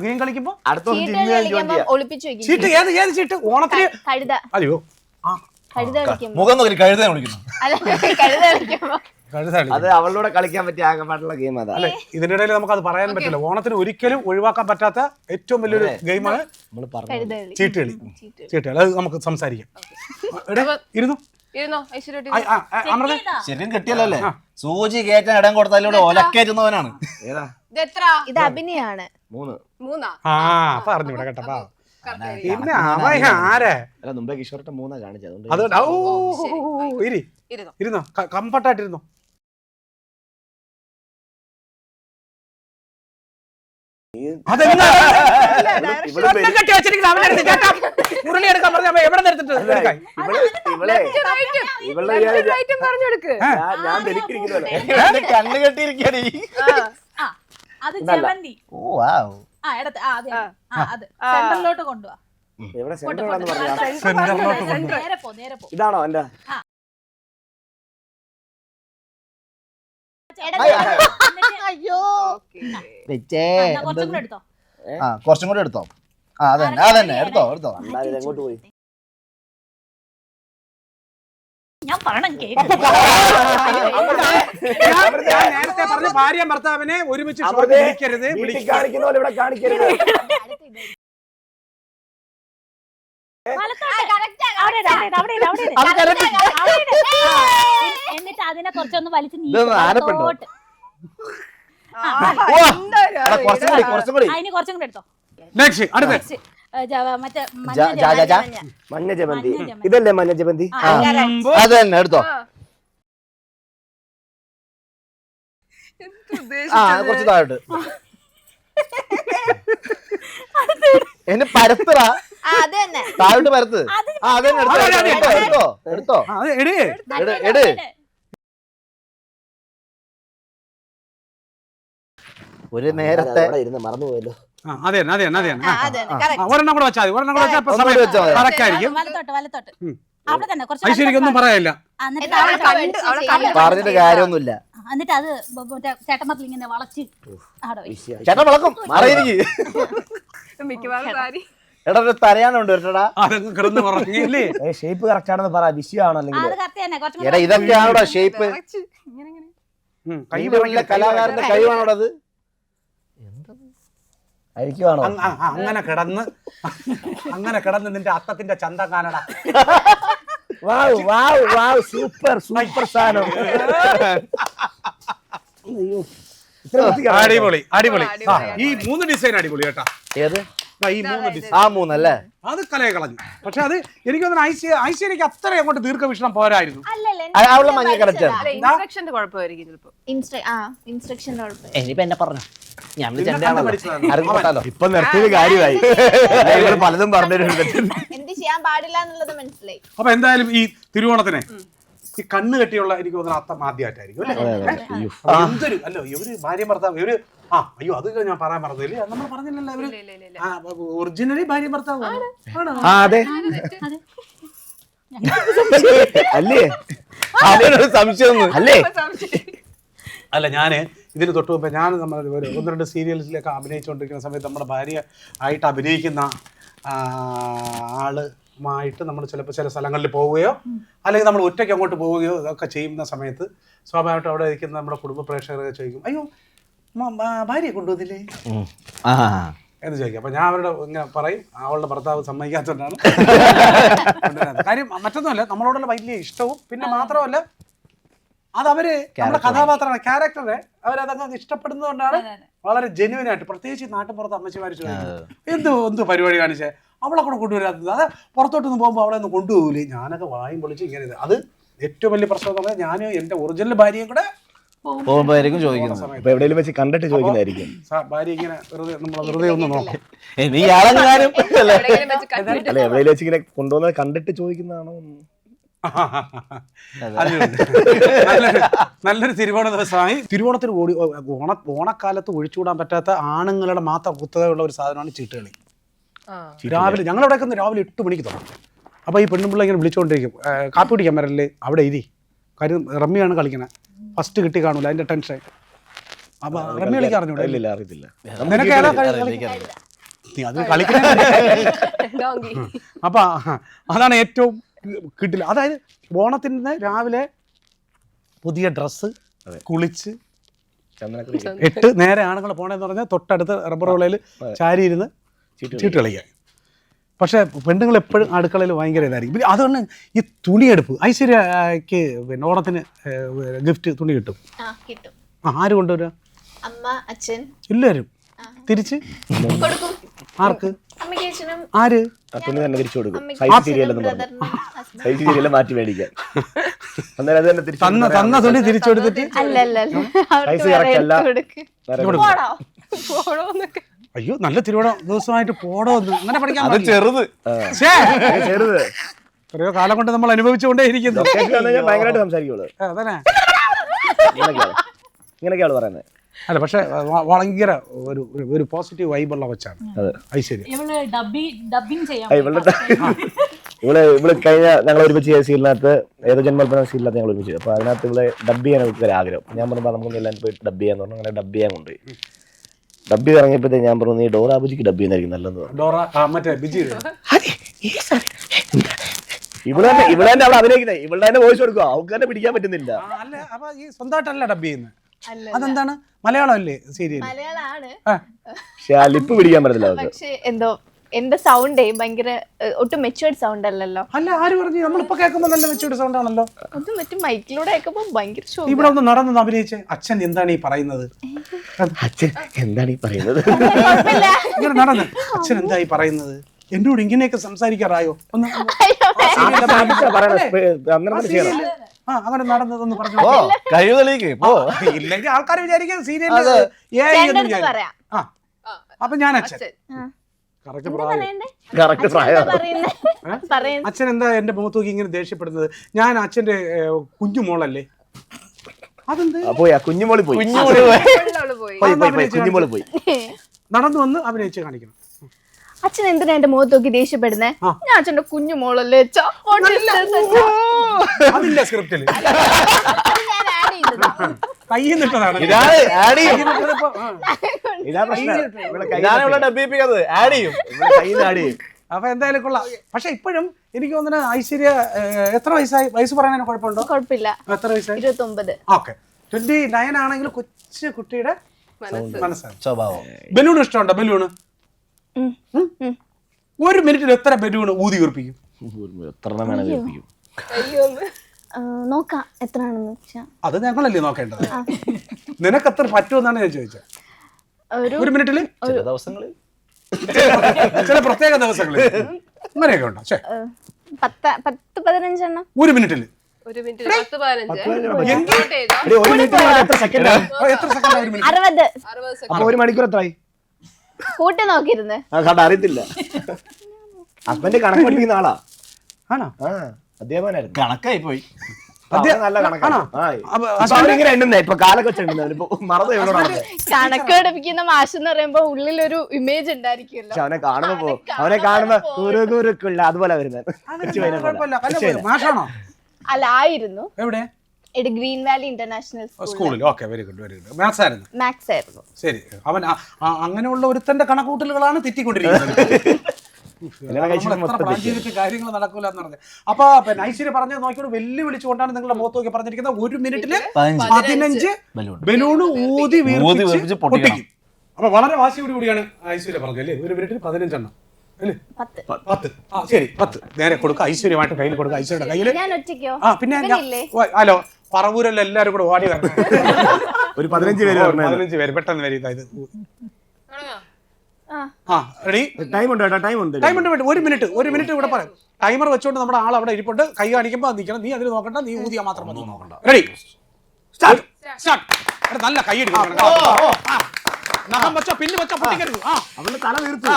ഗെയിം കളിക്കുമ്പോ ഒളിപ്പിച്ചു വെക്കും. ചീട്ട് ഏത് ചീട്ട്? ഓണത്തിന്. കഴുത അയ്യോ കഴുത കളിക്കുമ്പോ മുഖം നോക്കി കഴുതാൻ വിളിക്കുന്നു. അല്ല കഴുത കളിക്കുമ്പോ അത് അവളോട് കളിക്കാൻ പറ്റിയ ആകെപ്പാട്ടുള്ള ഗെയിം അതാ. അല്ലെ, ഇതിനിടയിൽ നമുക്ക് അത് പറയാൻ പറ്റില്ല. ഓണത്തിന് ഒരിക്കലും ഒഴിവാക്കാൻ പറ്റാത്ത ഏറ്റവും വലിയൊരു ഗെയിമാണ് കഴുത കളി. ചീട്ടുകളി. ചീട്ടുകളി അത് നമുക്ക് സംസാരിക്കാം. ഇരുന്നു ഇരുന്നോ ഐശ്വര്യ. അമൃത ശരിക്കും കെട്ടിയല്ലോ അല്ലേ? സൂചി കയറ്റാൻ ഇടം കൊടുത്താലൂടെ ഒലക്കേറ്റുന്നവനാണ്. ഏതാ? ഇതെത്ര? ഇത് അഭിനയാണ്. 3. മൂന്നാ? പറഞ്ഞൂടെ കേട്ടപ്പാ. പിന്നെ അവ ആരെ അല്ല മുമ്പേ കിഷോറിന്റെ 3 കാണിച്ചത്. അത് ഇരുന്നോ. ഇരുന്നോ കംഫർട്ടായിട്ടിരുന്നോ. ഞാൻ ധരിക്കിരിക്കുന്നല്ലോ. കണ്ണ് കെട്ടിയിരിക്കണി. അത് ജമന്തി. ഓ വാവ്. അത് സെന്ററിലോട്ട് കൊണ്ടുപോവാ. എവിടെ സെന്ററാണെന്ന് പറയാ. നേരെ പോ. ഇതാണോ എന്റെ? അയ്യോ വെച്ചേ. കുറച്ചും കൂടെ എടുത്തോ. കുറച്ചും കൂടെ എടുത്തോ. അതന്നെ എടുത്തോ. എങ്ങോട്ട് പോയി? ഞാൻ പറയണം കേക്ക്. ഞാൻ നേരത്തെ പറഞ്ഞ ഭാര്യ ഭർത്താവിനെ ഒരുമിച്ച് വിളിക്കരുത്. കാണിക്കുന്ന പോലെ ഇവിടെ കാണിക്കരുത്. എന്നിട്ട് അതിനെ കുറച്ചൊന്ന് വലിച്ച് ആനപ്പെട്ടോ? കുറച്ചും കൂടി. അതിന് കുറച്ചും കൂടെ എടുത്തോ. മഞ്ഞ ജമന്തി. ഇതല്ലേ മഞ്ഞ ജമന്തി? അത് തന്നെ എടുത്തോ. കുറച്ച് താഴോട്ട്. എന്നെ പരത്തറ. താഴോട്ട് പരത്ത്. അതന്നെ എടുത്തോ. എട്. ഒരു നേരത്തെ ഇരുന്ന് മറന്നുപോയല്ലോ. ഒരെണ്ണം കൂടെ വെച്ചാൽ വലത്തോട്ട്. അവിടെ തന്നെ ഐശ്വര്യക്കൊന്നും പറയാനില്ല. പറഞ്ഞിട്ട് കാര്യമൊന്നുമില്ല. എന്നിട്ട് അത് ചേട്ടന്മാത്തിൽ ഇങ്ങനെ വളച്ച് ചേട്ടൻ വളക്കും അറിയിക്ക്. എടാ ഒരു തരയാനുണ്ട് കേട്ടോടാ. ഷേപ്പ് കറക്റ്റ് ആണെന്ന് പറ. വിഷയമാണോ അല്ലെങ്കിൽ എടാ ഇതൊക്കെയാണോടാ ഷേപ്പ്? കലാകാരന്റെ കഴിവാണോടാ അത്? അഴിക്കുവാണോ? അങ്ങനെ കിടന്ന് നിന്റെ അത്തത്തിന്റെ ചന്ത കാണടാ. സൂപ്പർ സാധനം. അടിപൊളി. ഈ 3 ഡിസൈൻ അടിപൊളി കേട്ടാ. ഏത്? ഈ 3 ഡിസൈൻ. ആ 3 അല്ലേ? അത് കലയെ കളഞ്ഞു. പക്ഷെ അത് എനിക്ക് തോന്നുന്നു ഐശ്വര്യക്ക് അത്ര അങ്ങോട്ട് ദീർഘവീക്ഷണം പോരായിരുന്നു. അവളുടെ മഞ്ഞ കറക്റ്റ്. ഇൻസ്ട്രക്ഷന്റെ കുഴപ്പമായിരിക്കും ചിലപ്പോ. ഇൻസ്ട്രക്ഷന്റെ കുഴപ്പം. ഇനിയിപ്പോ എന്നെ പറഞ്ഞു ഞാൻ ഇപ്പൊ നിർത്തിയത് കാര്യമായി. പലതും പറഞ്ഞു. എന്ത് ചെയ്യാൻ പാടില്ല എന്നുള്ളത് മനസ്സിലായി. അപ്പൊ എന്തായാലും ഈ തിരുവോണത്തിനെ ഈ കണ്ണ് കെട്ടിയുള്ള എനിക്ക് തോന്നുന്നു അത്തം ആദ്യമായിട്ടായിരിക്കും അല്ലേ? എന്തൊരു അല്ലോ ഇവര് ഭാര്യ ഭർത്താവ് ഇവര് ആ അയ്യോ അത് ഞാൻ പറയാൻ പറഞ്ഞില്ലേ നമ്മൾ പറഞ്ഞില്ലല്ലോ അവര് ഒറിജിനലി ഭാര്യ ഭർത്താവ് ആണോ? ആ അതെ അല്ലേ അതിനൊരു സംശയം അല്ലേ അല്ല ഞാൻ ഇതിന് തൊട്ട് മുമ്പ് ഞാൻ നമ്മൾ ഒരു 1-2 സീരിയൽസിലൊക്കെ അഭിനയിച്ചുകൊണ്ടിരിക്കുന്ന സമയത്ത് നമ്മുടെ ഭാര്യ ആയിട്ട് അഭിനയിക്കുന്ന ആളുമായിട്ട് നമ്മൾ ചിലപ്പോൾ ചില സ്ഥലങ്ങളിൽ പോവുകയോ അല്ലെങ്കിൽ നമ്മൾ ഒറ്റയ്ക്ക് അങ്ങോട്ട് പോവുകയോ ഇതൊക്കെ ചെയ്യുന്ന സമയത്ത് സ്വാഭാവികമായിട്ടും അവിടെ ഇരിക്കുന്ന നമ്മുടെ കുടുംബ പ്രേക്ഷകരൊക്കെ ചോദിക്കും അയ്യോ ഭാര്യയെ കൊണ്ടുവന്നില്ലേ എന്ന് ചോദിക്കും. അപ്പം ഞാൻ അവരുടെ ഇങ്ങനെ പറയും അവളുടെ ഭർത്താവ് സമ്മതിക്കാത്തതുകൊണ്ടാണ് കാര്യം. മറ്റൊന്നുമല്ല, നമ്മളോടുള്ള വലിയ ഇഷ്ടവും പിന്നെ മാത്രമല്ല അതവര് നമ്മുടെ കഥാപാത്രമാണ്, ക്യാരക്ടറെ അവരതങ്ങ് ഇഷ്ടപ്പെടുന്നതുകൊണ്ടാണ് വളരെ ജെന്യുവൻ ആയിട്ട്. പ്രത്യേകിച്ച് നാട്ടിൻപുറത്ത് അമ്മച്ചിമാർ ചോദിക്കും എന്ത് പരിപാടി കാണിച്ചേ അവളെ കൂടെ കൊണ്ടുവരാത്തത്, അത് പുറത്തോട്ടൊന്ന് പോകുമ്പോൾ അവളെ ഒന്ന് കൊണ്ടുപോകില്ലേ. ഞാനൊക്കെ വായും പൊളിച്ച് ഇങ്ങനെ. അത് ഏറ്റവും വലിയ പ്രശ്നം എന്ന് പറഞ്ഞാൽ ഞാൻ എൻ്റെ ഒറിജിനൽ ഭാര്യയും കൂടെ പോകുമ്പോഴായിരിക്കും ചോദിക്കുന്നത്. ഇപ്പൊ എവിടെയെങ്കിലും വെച്ച് കണ്ടിട്ട് ചോദിക്കുന്നതായിരിക്കും. ഭാര്യ ഇങ്ങനെ വെറുതെ ഒന്ന് നോക്കും. നീ ആളെങ്ങാനും അല്ല എവിടെയെങ്കിലും വെച്ച് ഇങ്ങനെ കൊണ്ടുവന്നത് കണ്ടിട്ട് ചോദിക്കുന്നതാണോ? നല്ലൊരു തിരുവോണ ദിവസമായി. തിരുവോണത്തിന് ഓണക്കാലത്ത് ഒഴിച്ചുകൂടാൻ പറ്റാത്ത ആണുങ്ങളുടെ മാത്രം കുത്തകയുള്ള ഒരു സാധനമാണ് ചീട്ടുകളി. രാവിലെ ഞങ്ങളവിടെയൊക്കെ രാവിലെ 8 മണിക്ക് തുടങ്ങും. അപ്പോൾ ഈ പെണ്ണുമ്പിള്ള ഇങ്ങനെ വിളിച്ചുകൊണ്ടിരിക്കും, കാപ്പി കുടിക്കാൻ വരല്ലേ അവിടെ ഇരി, കാര്യം റമ്മിയാണ് കളിക്കണേ, ഫസ്റ്റ് കിട്ടി കാണൂല അതിന്റെ ടെൻഷൻ. അപ്പൊ റമ്മി കളിക്കാൻ അറിഞ്ഞൂടെ? അറിയത്തില്ല. നിനക്ക് ഏതാ നീ അത് കളിക്കണ. അപ്പൊ അതാണ് ഏറ്റവും കിട്ടില്ല. അതായത് ഓണത്തിന് രാവിലെ പുതിയ ഡ്രസ്സ് കുളിച്ച് 8 നേരെ ആണുങ്ങൾ പോണേന്ന് പറഞ്ഞാൽ തൊട്ടടുത്ത് റബ്ബർ ഓളയിൽ ചാരി ഇരുന്ന് ചീട്ട് കളിക്കാൻ. പക്ഷെ പെണ്ണുങ്ങൾ എപ്പോഴും അടുക്കളയിൽ ഭയങ്കര ഇതായിരിക്കും. അതുകൊണ്ട് ഈ തുണിയെടുപ്പ് ഐശ്വര്യക്ക് പിന്നെ ഓണത്തിന് ഗിഫ്റ്റ് തുണി കിട്ടും. ആര് കൊണ്ടുവരിക? അമ്മ, അച്ഛൻ, എല്ലാവരും തിരിച്ച് കൊടുക്കും. ആർക്ക്? അമ്മയ്ക്ക്, അച്ഛനും. ആര്? തുണി തന്നെ തിരിച്ചു കൊടുക്കും. സൈസ് സീരിയൽ മാറ്റി മേടിക്കാൻ. അന്നേരം അത് തന്നെ തന്ന തുണി തിരിച്ചു കൊടുത്തിട്ട് സൈസ് കറക്റ്റ് അല്ല. അയ്യോ നല്ല തിരുവോണ ദിവസമായിട്ട് പോടോ അങ്ങനെ പഠിക്കാൻ. ചെറുത് ചെറുത് എത്രയോ കാലം കൊണ്ട് നമ്മൾ അനുഭവിച്ചുകൊണ്ടേ ഇരിക്കുന്നു. ഭയങ്കരമായിട്ട് സംസാരിക്കുള്ളൂ. അതന്നെ ഇങ്ങനെയൊക്കെയാണ് പറയുന്നത്. അല്ല പക്ഷെ ഭയങ്കര ഒരു പോസിറ്റീവ് വൈബുള്ള കൊച്ചാണ് ഐശ്വര്യ. ഇവള് കഴിഞ്ഞ ഞങ്ങൾ ഒരുമിച്ച് ചെയ്ത സീരിയലിനകത്ത് ഏതോ ജന്മൽപ്പന സീരിയലിനകത്ത് ഞങ്ങൾ ഒരുമിച്ച്. അപ്പൊ അതിനകത്ത് ഇവളെ ഡബ് ചെയ്യാൻ ഒരു ആഗ്രഹം. ഞാൻ പറഞ്ഞപ്പോൾ നമുക്ക് എല്ലാവരും പോയി ഡബ് ചെയ്യാന്ന് പറഞ്ഞു. അങ്ങനെ ഡബ് ചെയ്യാൻ കൊണ്ടുപോയി. ഡബ് ഇറങ്ങിയപ്പോഴത്തേ ഞാൻ പറഞ്ഞു നീ ഡോറ ബുജിക്ക് ഡബ് ചെയ്യുന്നതായിരിക്കും നല്ലത്. ഇവിടെ തന്നെ അവൾ അഭിനയിക്കുന്നത്, ഇവിടെ തന്നെ വോയിസ് കൊടുക്കുക, അവൾക്ക് തന്നെ പിടിക്കാൻ പറ്റുന്നില്ല. സ്വന്തമായിട്ടല്ല ഡബ് ചെയ്യുന്നത്. അതെന്താണ്? മലയാളം അല്ലേ സീരിയൽ? മലയാളമാണ്. പക്ഷെ ആ ലിപ്പ് പിടിക്കാൻ പറ്റത്തില്ല. പക്ഷെ എന്തോ എന്റെ സൗണ്ടേ ഭയങ്കര ഒട്ടും മെച്ചുവേർഡ് സൗണ്ട് അല്ലല്ലോ. അല്ല ആര് പറഞ്ഞു? നമ്മളിപ്പോ കേൾക്കുമ്പോ നല്ല മെച്ചുവേർഡ് സൗണ്ട് ആണല്ലോ. അത് മറ്റും മൈക്കിലൂടെ കേൾക്കുമ്പോ ഭയങ്കര ഇവിടെ ഒന്ന് നടന്നു അഭിനയിച്ചേ. അച്ഛൻ എന്താണ് ഈ പറയുന്നത്? അച്ഛൻ എന്താണ് ഈ പറയുന്നത്? ഇങ്ങനെ നടന്ന് അച്ഛൻ എന്താ ഈ പറയുന്നത്? എന്നോട് ഇങ്ങനെയൊക്കെ സംസാരിക്കാറായോ? അങ്ങനെ നടന്നതെന്ന് പറഞ്ഞു. ഇല്ലെങ്കിൽ ആൾക്കാർ വിചാരിക്കാൻ സീരിയൽ. അപ്പൊ ഞാൻ അച്ഛൻ അച്ഛൻ എന്താ എന്റെ മുഖത്ത് നോക്കി ഇങ്ങനെ ദേഷ്യപ്പെടുന്നത്? ഞാൻ അച്ഛന്റെ കുഞ്ഞുമോളല്ലേ? അതെന്ത് കുഞ്ഞുമോളി പോയി നടന്നു വന്ന് അഭിനയിച്ച് കാണിക്കണം. അച്ഛൻ എന്തിനാ എന്റെ മുഖത്ത് നോക്കി ദേഷ്യപ്പെടുന്നേ? ഞാൻ അച്ഛന്റെ കുഞ്ഞുമോളല്ലേ? അതില്ല സ്ക്രിപ്റ്റില്. കയ്യിന്നിട്ടതാണ്. അപ്പൊ എന്തായാലും കൊള്ളാം. പക്ഷെ ഇപ്പോഴും എനിക്ക് തോന്നുന്നു ഐശ്വര്യ എത്ര വയസ്സ് പറയാൻ കുഴപ്പമുണ്ടോ? കുഴപ്പമില്ല. എത്ര വയസ്സായി? 29. ഓക്കെ. 29 ആണെങ്കിലും കൊച്ചു കുട്ടിയുടെ മനസ്സാണ്. സ്വഭാവം. ബലൂൺ ഇഷ്ടമുണ്ടോ? ബലൂണ് 1 മിനിറ്റിൽ എത്ര ബലൂൺ ഊതി വീർപ്പിക്കും? നോക്കാം എത്രയാണെന്ന് വെച്ചാ. അത് ഞങ്ങളല്ലേ നോക്കേണ്ടത്. നിനക്ക് എത്ര പറ്റുമെന്നാണ് ഞാൻ ചോദിച്ചത്. 1 മിനിറ്റില് ചില ദിവസങ്ങളിൽ ചില പ്രത്യേക ദിവസങ്ങളിൽ അങ്ങനെയൊക്കെ ഉണ്ടോ? 10-15 എണ്ണം 1 മിനിറ്റില്. 1 മിനിറ്റിൽ 10-15. എത്ര സെക്കൻഡ്? 60. 1 മണിക്കൂർ എത്രയായി? കൂട്ടി നോക്കിയിരുന്ന് അറിയത്തില്ല. ഹസ്ബൻഡ് കണക്ക് പഠിപ്പിക്കുന്ന ആളാ. ആണോ? അധ്യാപകനായിരുന്നു. കണക്കായി പോയി. നല്ല കണക്കാണ്. അപ്പൊ അവരിങ്ങനെ എണ്ണുന്നേ ഇപ്പൊ കാലൊക്കെ വെച്ച് എണ്ണുന്നത് ഇപ്പൊ മറന്നു എവിടെയാണ്. കണക്ക് പഠിപ്പിക്കുന്ന മാഷ് എന്ന് പറയുമ്പോ ഉള്ളിലൊരു ഇമേജ് ഉണ്ടായിരിക്കുമല്ലോ. പക്ഷെ അവനെ കാണുമ്പോ കുറുകുറുക്കുള്ള അതുപോലെ വരുന്നത്. മാഷാണോ? അല്ല, ആയിരുന്നു. എവിടെ? ഗ്രീൻ വാലി ഇന്റർനാഷണൽ സ്കൂളിൽ. Okay, very good very good. Maths ആയിരുന്നു. മാത്സ് ആയിരുന്നു. ശരി, അവൻ അങ്ങനെയുള്ള ഒരുത്തന്റെ കണക്കൂട്ടലുകളാണ് തെറ്റിക്കൊണ്ടിരിക്കുന്നത്. കാര്യങ്ങൾ നടക്കൂല എന്ന് പറഞ്ഞത്. അപ്പൊ പിന്നെ ഐശ്വര്യ പറഞ്ഞത് നോക്കിയോട് വെല്ലു വിളിച്ചുകൊണ്ടാണ് നിങ്ങളുടെ മുഖത്ത് നോക്കി പറഞ്ഞിരിക്കുന്നത് 1 മിനിറ്റില് 15 ബലൂണ് ഊതി വീർപ്പിച്ച് പൊട്ടിക്കും. അപ്പൊ വളരെ വാശിയോടുകൂടിയാണ് ഐശ്വര്യ പറഞ്ഞത് അല്ലേ? 1 മിനിറ്റിൽ 15 എണ്ണം അല്ലേ? 10. ആ ശരി, 10 നേരെ കൊടുക്കുക. ഐശ്വര്യമായിട്ട് കയ്യിൽ കൊടുക്കുക. ഐശ്വര്യയുടെ കയ്യിൽ. ഞാൻ ഒറ്റയ്ക്കോ? ആ പിന്നെ ഹലോ, പറവൂരല്ല, എല്ലാരും കൂടെ ഓടി വരണം. ഒരു 15 പേര് 15 പേര് പെട്ടെന്ന് വരും. ഇതായത് റെഡി? ടൈം ഉണ്ട്. 1 മിനിറ്റ് ഇവിടെ പറയാം. ടൈമർ വെച്ചോണ്ട് നമ്മുടെ ആൾ അവിടെ ഇരിപ്പുണ്ട്. കൈ കാണിക്കുമ്പോ നിൽക്കണം. നീ അതിൽ നോക്കണ്ട, നീ ഊതിയാ മാത്രം മതി. Ready, start. നല്ല കൈ അടിക്കണം. നഖം വെച്ചോ, പിന്ന് വെച്ചോ, പൊട്ടിക്കരുത്. അവന്റെ തല വീർത്തു.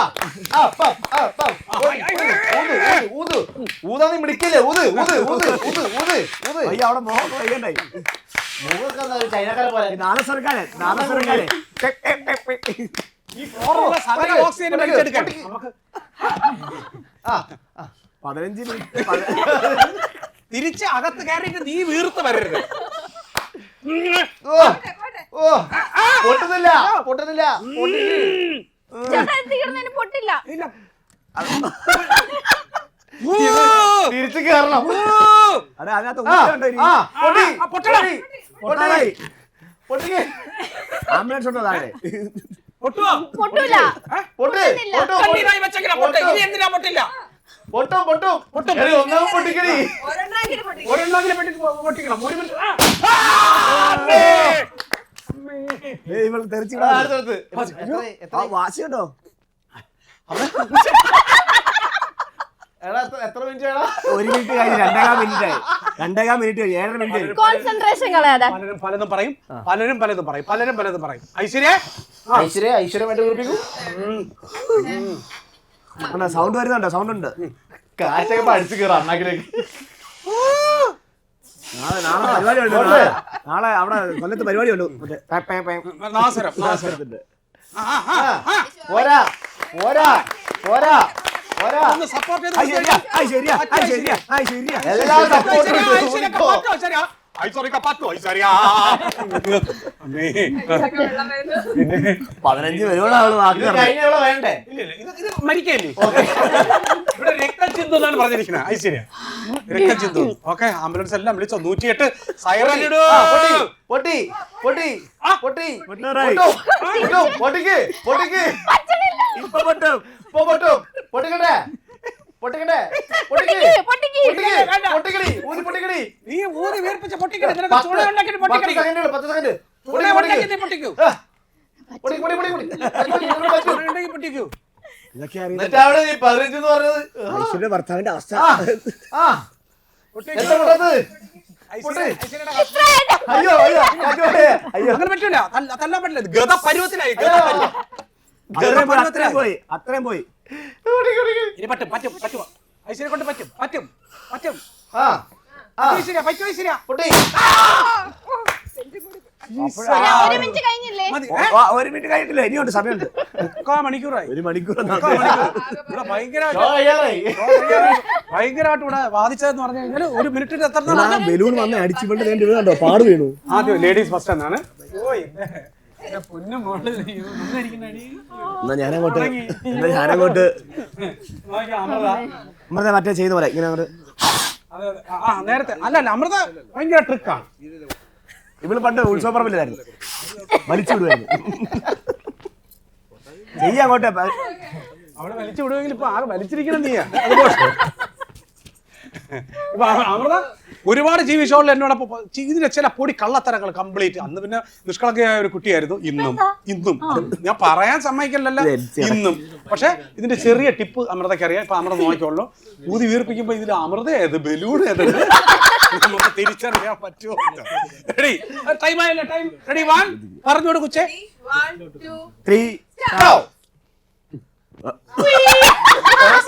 ഊതാ, നീ മിടിക്കല്ലേ? ഊത് ഊത് ഊത് ഊത് ഊത് ഊത്. അവിടെ മോഹം വയ്യണ്ടായി. ചൈനക്കാരെ പോലെ. നാളെ സർക്കാരെ ഈ ഫ്ലോറിലുള്ള സകല ഓക്സിജൻ വലിച്ചെടുക്കാൻ 15 മിനിറ്റ് തിരിച്ച് അകത്ത് കയറിയിട്ട് നീ വീർത്ത് വരരുത്. പൊട്ടുന്നില്ല പൊട്ടുന്നില്ല. പൊട്ടില്ല. തിരിച്ചു കയറണം. ആംബുലൻസ് ഉണ്ടോ താഴെ? പൊട്ടുവോ? പൊട്ടൂല. പൊട്ടും പൊട്ടും പൊട്ടും. ഒന്നാമത് പൊട്ടിക്കണി. വാശിയുണ്ടോ? എത്ര മിനിറ്റ് വേണം? 1 മിനിറ്റ് കഴിഞ്ഞ് 2.5 മിനിറ്റ് ആയി. 2.5 മിനിറ്റ് 7.5 മിനിറ്റ്. കോൺസെൻട്രേഷൻ കളയാതെ. പലതും പറയും. ഐശ്വര്യമായിട്ട് കുറിപ്പിക്കും. സൗണ്ട് വരുന്നുണ്ടോ? സൗണ്ട് ഉണ്ട്. കാറ്റൊക്കെ അടിച്ചു കയറാം അണ്ണാക്കിലേക്ക്. നാളെ പരിപാടി ഉണ്ട്. നാളെ അവിടെ കൊല്ലത്ത് പരിപാടി ഉണ്ട്. പോരാ പോരാ പോരാ പോരാ. എല്ലാവരും സപ്പോർട്ട്. 15 വരുവോളാണ് വേണ്ടേ? മരിക്കല്ലേ? ഇവിടെ രക്തചിന്തു എന്നാണ് പറഞ്ഞിരിക്കുന്നത്. ഐശ്വര്യ രക്തചിന്തു. ഓക്കെ, ആംബുലൻസ് എല്ലാം വിളിച്ചോ. 108 സൈറൻ ഇടൂ. പൊട്ടി പൊട്ടി പൊട്ടി പൊട്ടിക്ക് പൊട്ടിക്ക്. ഇപ്പൊ പൊട്ടും. പൊട്ടിക്കട്ടെ പൊട്ടിക്കട്ടെ പൊട്ടിക്ക് പൊട്ടിക്കടി ഊതി പൊട്ടിക്കടി. നീ ഊതി വീർപ്പിച്ച പൊട്ടിക്കട്ടെ. 10 സെക്കൻഡ് പൊട്ടിക്കൂ. പൊട്ടിക്കൂ. എന്നിട്ടാണ് നീ 15 എന്ന് പറഞ്ഞത്. ഐശ്വര്യ ഭർത്താവിന്റെ അവസ്ഥ. അയ്യോ അയ്യോ അയ്യോ. അങ്ങനെ പറ്റൂല, തല്ലാൻ പറ്റില്ല. ഗത പരുവത്തിലായി. അത്രയും പോയി. ഇനി പറ്റും. ഐശ്വര്യ കൊണ്ട് പറ്റും. ഐശ്വര്യ പൊട്ടി. 1 മിനിറ്റ് കഴിഞ്ഞില്ലേ? 1 മിനിറ്റ് കഴിഞ്ഞിട്ടില്ല. ഇനിയുണ്ട്, സമയമുണ്ട്. 3/4 മണിക്കൂറായി. 1 മണിക്കൂർ. ഇവിടെ ഭയങ്കരമായിട്ട് ഇവിടെ വാദിച്ചതെന്ന് പറഞ്ഞു കഴിഞ്ഞാൽ 1 മിനിറ്റിൽ എത്ര ബലൂൺ വന്ന് അടിച്ചുകൊണ്ട് കണ്ടോ പാട് വീണു. ആദ്യം ലേഡീസ് ഫസ്റ്റ് എന്നാണ്. ഞാനങ്ങോട്ട് അമൃത മറ്റേ ചെയ്ത പോലെ ഇങ്ങനെ അങ്ങോട്ട്. നേരത്തെ അല്ല അമൃത ഭയങ്കര ട്രിക്കാണ്. ഇവള് പണ്ട് ഉത്സവ പറമ്പിലായിരുന്നു, വലിച്ചു വിടുവായിരുന്നു. ചെയ്യ അങ്ങോട്ടെ അവിടെ വലിച്ചു വിടുമെങ്കിൽ ഇപ്പൊ ആകെ വലിച്ചിരിക്കണം നീയാ. ഇപ്പൊ അമൃത ഒരുപാട് ടി വി ഷോകളിൽ എന്നോടൊപ്പം ഇതിന്റെ ചില പൊടി കള്ളത്തരങ്ങൾ കംപ്ലീറ്റ്. അന്ന് പിന്നെ നിഷ്കളങ്കയായ ഒരു കുട്ടിയായിരുന്നു. ഇന്നും ഞാൻ പറയാൻ സമ്മതിക്കില്ലല്ലോ, ഇന്നും. പക്ഷെ ഇതിന്റെ ചെറിയ ടിപ്പ് അമൃതയ്ക്ക് അറിയാം. ഇപ്പൊ അമൃത നോക്കിക്കോളൂ. ഊതി വീർപ്പിക്കുമ്പോ ഇതിൽ അമൃത ഏത് ബലൂൺ ഏത് നമുക്ക് തിരിച്ചറിയാൻ പറ്റുമോ? റെഡി? ടൈം ആയില്ല. Time ready? 1 പറഞ്ഞോട് കുച്ചേ. 1 2 3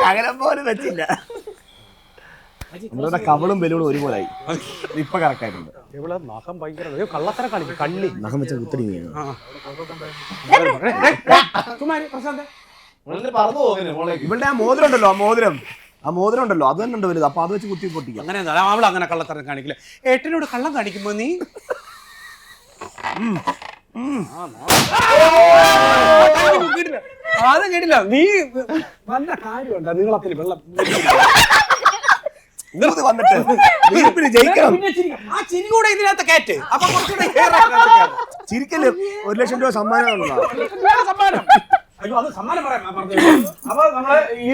ശകലം പോലും വെച്ചില്ല. നമ്മളുടെ കവളും ബലൂണും ഒരുപോലായി ഇപ്പൊ കറക്റ്റ് ആയിട്ടുണ്ട്. ഇവിടെ നഖം ഭയങ്കര കള്ളത്തര കാണിക്കും കള്ളി നഖം വെച്ച കുത്തടി പ്രശാന്ത് പറന്നു പോകുന്നു മോളേക്ക്. ഇവളുടെ ആ മോതിരം ഉണ്ടല്ലോ, ആ മോതിരം ഉണ്ടല്ലോ, അത് തന്നെ ഉണ്ട് വലുത്. അപ്പൊ അത് വെച്ച് കുത്തി പൊട്ടിക്കാം. അങ്ങനെ അവൾ അങ്ങനെ കള്ളത്തരം കാണിക്കില്ല. ഏട്ടനോട് കള്ളം കാണിക്കുമ്പോ നീ അത് കേട്ടില്ല. നീ നല്ല കാര്യമുണ്ട് നീളത്തിൽ വെള്ളം വന്നിട്ട് ജയിക്കണം. ആ ചിരി കൂടെ ഇതിനകത്ത് കയറ്റ്. അപ്പൊ ചിരിക്കല് 1 ലക്ഷം രൂപ സമ്മാനം. സമ്മാനം. അയ്യോ അത് സമ്മാനം പറയാം. അപ്പൊ നമ്മള് ഈ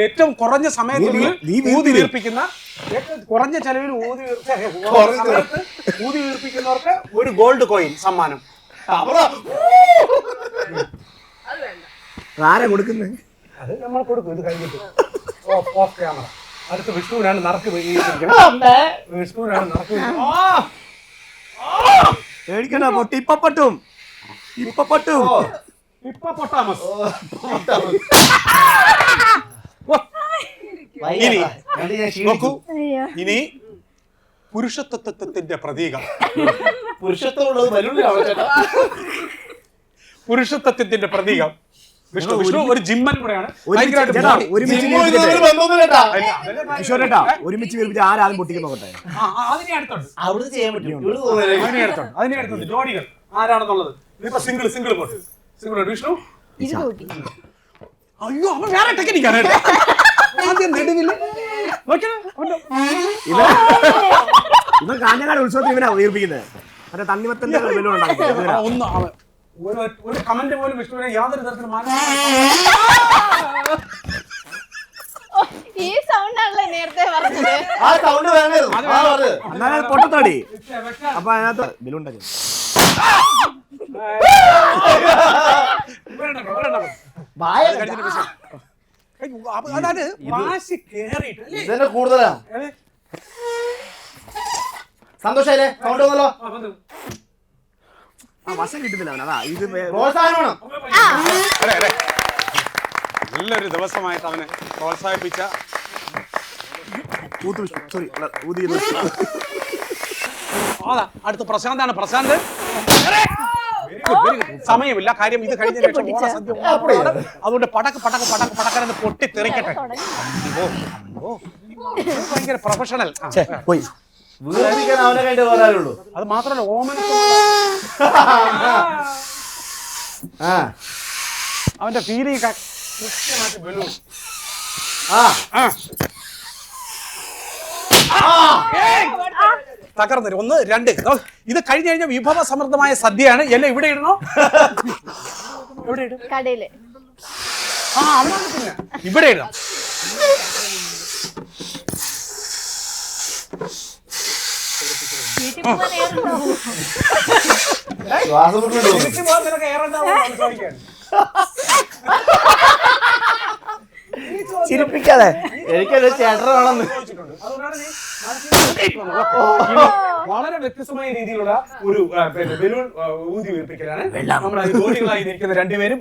ഏറ്റവും കുറഞ്ഞ സമയത്തിനുള്ളിൽ ഊതി വീർപ്പിക്കുന്ന, ഏറ്റവും കുറഞ്ഞ ചെലവിൽ ഊതി വീർപ്പിക്കുന്നവർക്ക് ഒരു ഗോൾഡ് കോയിൻ സമ്മാനം. ആരാ കൊടുക്കുന്നത്? അത് നമ്മൾ കൊടുക്കും. ഇത് കഴിഞ്ഞിട്ട് ഓഫ് ക്യാമറ. അടുത്ത് വിഷ്ണുവിനാണ് നറുക്ക് വിഷ്ണുവിനാണ് നറുക്ക്. പേടിക്കണ്ട, പൊട്ടി ഇപ്പൊ പൊട്ടും. ഇപ്പൊ പൊട്ടാമസ്. നോക്കൂ, ഇനി പുരുഷത്വത്തിന്റെ പ്രതീകം. പുരുഷത്വത്തിന്റെ പ്രതീകം വിഷ്ണു. വിഷ്ണു ഒരു ജിമ്മൻ കൂടെയാണ്. ഒരുമിച്ച് വീർപ്പിച്ച് ആരാദ്യം പൊട്ടിക്കുന്ന നോക്കട്ടെ. അതിനെ അടുത്തുണ്ട്. അവിടുന്ന് ചെയ്യാൻ പറ്റും. അതിനെ അടുത്തുണ്ട് ജോഡികൾ ആരാണെന്നുള്ളത്. ഇപ്പൊ സിംഗിൾ പോട്ട്. സിംഗിൾ വിഷ്ണു. അയ്യോ അവൻ വേറെ ടെക്നിക്കാണ്. ആദ്യം നെടുവില് ഇവൻ കാഞ്ഞങ്ങാട് ഉത്സവത്തിൽ ഇവനാ വീർപ്പിക്കുന്നത്. മറ്റേ തണ്ണിമത്തന്റെ ബലൂൺ ഒന്ന് ഒരു കമന്റ് പോലും വിഷ്ണുവിനെ യാതൊരു തരത്തിലും ഈ സൗണ്ട് ആണല്ലേ നേരത്തെ പറഞ്ഞത്. ആ സൗണ്ട് വേണമായിരുന്നു. എന്നാലും പൊട്ടത്തോടി. അപ്പൊ അതിനകത്ത് ബലൂൺ അതാണ് വാശി കേറിയിട്ട് ഇതന്നെ കൂടുതലാ. സന്തോഷായില്ലേ? സൗണ്ട് വന്നല്ലോ. വശം കിട്ടുന്നില്ല അവൻ. അതാ ഇത് പ്രോത്സാഹനമാണ്. നല്ലൊരു ദിവസമായിട്ട് അവനെ പ്രോത്സാഹിപ്പിച്ച അടുത്ത പ്രശാന്താണ്. പ്രശാന്ത് സമയമില്ല, കാര്യം ഇത് കഴിഞ്ഞ അതുകൊണ്ട് പടക്കെന്ന് പൊട്ടി തെറിക്കട്ടെ. ഭയങ്കര പ്രൊഫഷണൽ. പോയി വീർപ്പിക്കാൻ അവനെ കണ്ടു പോരാളുള്ളൂ. അത് മാത്രമല്ല ഓമന അവന്റെ ഫീലിംഗ് കൃത്യമായിട്ട് ബലൂൺ തകർന്നു. 1 2 ഇത് കഴിഞ്ഞു കഴിഞ്ഞാൽ വിഭവ സമൃദ്ധമായ സദ്യയാണ്. എല്ലാം ഇവിടെ ഇടണോ? എവിടെ ഇടും? കടയില്. അവിടെ പിന്നെ ഇവിടെ ഇടാം. ശ്വാസം മുട്ടുണ്ടോ? നിനക്ക് ഏറെണ്ടാവും ചോദിക്കാൻ. ചിരിപ്പിക്കാതെ എനിക്കത് ചേട്ടനാണെന്ന്. വളരെ വ്യത്യസ്തമായ രീതിയിലുള്ള ഒരു ബലൂൺ ഊതി വീർപ്പിക്കലാണ്. നമ്മുടെ ജോലികളായി ഇരിക്കുന്ന രണ്ടുപേരും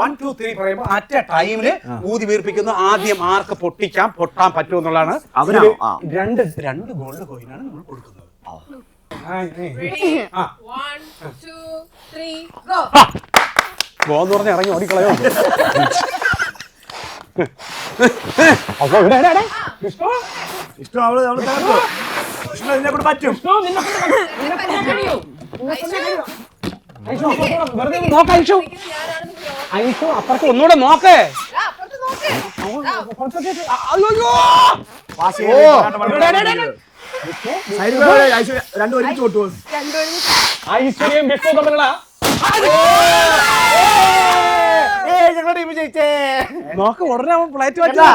1 2 3 പറയുമ്പോൾ അറ്റ് എ ടൈമില് ഊതി വീർപ്പിക്കുന്നു. ആദ്യം ആർക്ക് പൊട്ടാൻ പറ്റുമെന്നുള്ളതാണ്. രണ്ട് ഗോൾഡ് കോയിനാണ് നമ്മൾ കൊടുക്കുന്നത്. 1 2 3 ഗോ. ഗോന്ന് പറഞ്ഞ ഇറങ്ങി ഓടിക്കളയോ. ഇഷ്ടം അവള് തകർത്തു. ഇഷ്ടം ഇതിനെ കൊണ്ട് പറ്റും. വെറുതെ നോക്ക ഐഷു. ഐഷു അപ്പുറത്ത് ഒന്നുകൂടെ നോക്കേ. രണ്ടും ഒരുമിച്ച് കൊട്ടുവോ? ഐശ്വര്യം വിഷ്ണു തമ്മിലുള്ള നോക്ക് ഉടനെ അവൻ പ്ലേറ്റ് വെച്ചാ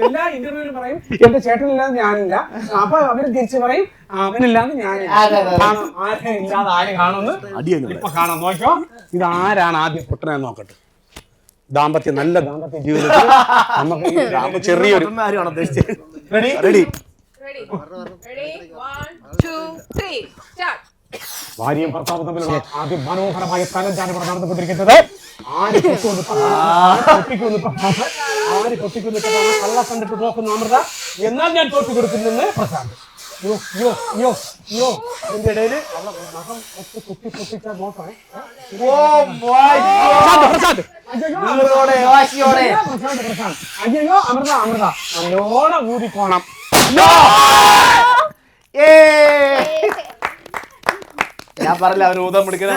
എല്ലാ ഇന്റർവ്യൂവിലും പറയും എന്റെ ചേട്ടനില്ലാതെ ഞാനില്ല. അപ്പൊ അവര് തിരിച്ചു പറയും അവനില്ലാതെ ഞാനില്ല. ആരും ഇല്ലാതെ ആരും കാണുമെന്ന് ഇപ്പൊ കാണാൻ നോക്കിയോ. ഇത് ആരാണ് ആദ്യം പൊട്ടനെന്ന് നോക്കട്ടെ. നല്ല ദാമ്പത്യ ജീവിതത്തിൽ നമുക്ക് ചെറിയൊരു റെഡി 1 2 3 സ്റ്റാർട്ട്. ഭാര്യയും ഭർത്താവും തമ്മിലുള്ള ആദ്യം മനോഹരമായ തലഞ്ചാണ് ഇവിടെ നടന്നുകൊണ്ടിരിക്കുന്നത്. ആര് പൊട്ടിക്കൊന്നിട്ട് കള്ള കണ്ടിട്ട് നോക്കുന്ന അമൃത, എന്നാൽ ഞാൻ തോറ്റു കൊടുക്കുന്നെന്ന് പ്രശാന്ത്. ഇതിന്റെ ഇടയില് പൊട്ടിച്ച നോക്കണേ. പ്രശാന്ത് അയ്യോ അമൃത നല്ലോണം ഊതിക്കോണം. ഞാൻ പറഞ്ഞില്ല അവര് ഊതാൻ പിടിക്കണ.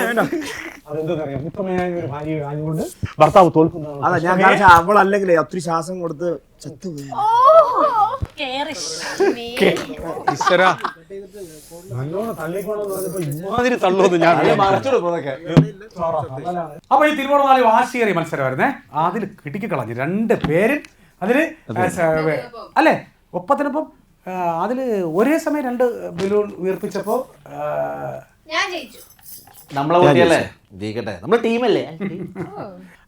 അതെന്താണെന്നറിയാം, ഉത്തമയായ ഒരു ഭാര്യ ആയതുകൊണ്ട് ഭർത്താവ് തോൽക്കുന്നതാണ്. അതാ ഞാൻ കാണിച്ച അവളല്ലെങ്കിലേ ഒത്തിരി ശ്വാസം കൊടുത്ത് ചത്തുപോയി. നല്ലോണം തള്ളിക്കോണെന്ന് പറഞ്ഞപ്പോ ഇമാതിരി തള്ളുമെന്ന് ഞാൻ അപ്പൊ ഈ തിരുവോണനാളി വാശിയേറിയ മത്സരമായിരുന്നേ. അതിൽ കിടുക്കി കളഞ്ഞു 2 പേര്. അതില് അല്ലേ ഒപ്പത്തിനൊപ്പം അതില് ഒരേ സമയം 2 ബലൂൺ ഉയർപ്പിച്ചപ്പോ ഞാൻ ജയിച്ചു. നമ്മളെ കുട്ടിയല്ലേ ജയിക്കട്ടെ, നമ്മളെ ടീമല്ലേ.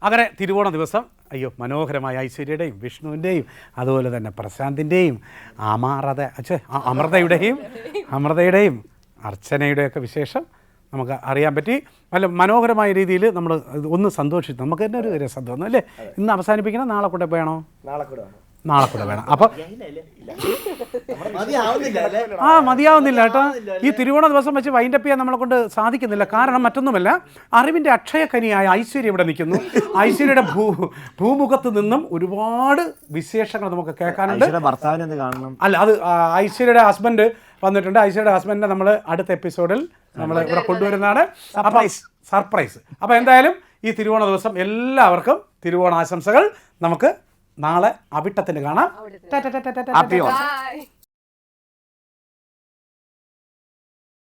അങ്ങനെ തിരുവോണ ദിവസം അയ്യോ മനോഹരമായ ഐശ്വര്യയുടെയും വിഷ്ണുവിൻ്റെയും അതുപോലെ തന്നെ പ്രശാന്തിൻ്റെയും അമൃതയുടെയും അർച്ചനയുടെയൊക്കെ വിശേഷം നമുക്ക് അറിയാൻ പറ്റി. നല്ല മനോഹരമായ രീതിയിൽ നമ്മൾ ഒന്ന് സന്തോഷിച്ചു. നമുക്ക് തന്നെ ഒരു രസം തോന്നും അല്ലേ. ഇന്ന് അവസാനിപ്പിക്കണം, നാളെ കൂടെ വേണോ? നാളെ കൂടെ വേണം. അപ്പം മതിയാവുന്നില്ല കേട്ടോ. ഈ തിരുവോണ ദിവസം വെച്ച് വൈൻഡപ്പ് ചെയ്യാൻ നമ്മളെ കൊണ്ട് സാധിക്കുന്നില്ല. കാരണം മറ്റൊന്നുമല്ല, അറിവിൻ്റെ അക്ഷയക്കനിയായ ഐശ്വര്യ ഇവിടെ നിൽക്കുന്നു. ഐശ്വര്യയുടെ ഭൂമുഖത്ത് നിന്നും ഒരുപാട് വിശേഷങ്ങൾ നമുക്ക് കേൾക്കാനുണ്ട്. ഭർത്താവിനെ കാണണം. അല്ല, അത് ഐശ്വര്യയുടെ ഹസ്ബൻഡ് വന്നിട്ടുണ്ട്. ഐശ്വര്യയുടെ ഹസ്ബൻഡിനെ നമ്മൾ അടുത്ത എപ്പിസോഡിൽ നമ്മൾ ഇവിടെ കൊണ്ടുവരുന്നതാണ്. സർപ്രൈസ്. അപ്പോൾ എന്തായാലും ഈ തിരുവോണ ദിവസം എല്ലാവർക്കും തിരുവോണ ആശംസകൾ. നമുക്ക് നാളെ അവിട്ടത്തിന് കാണാം.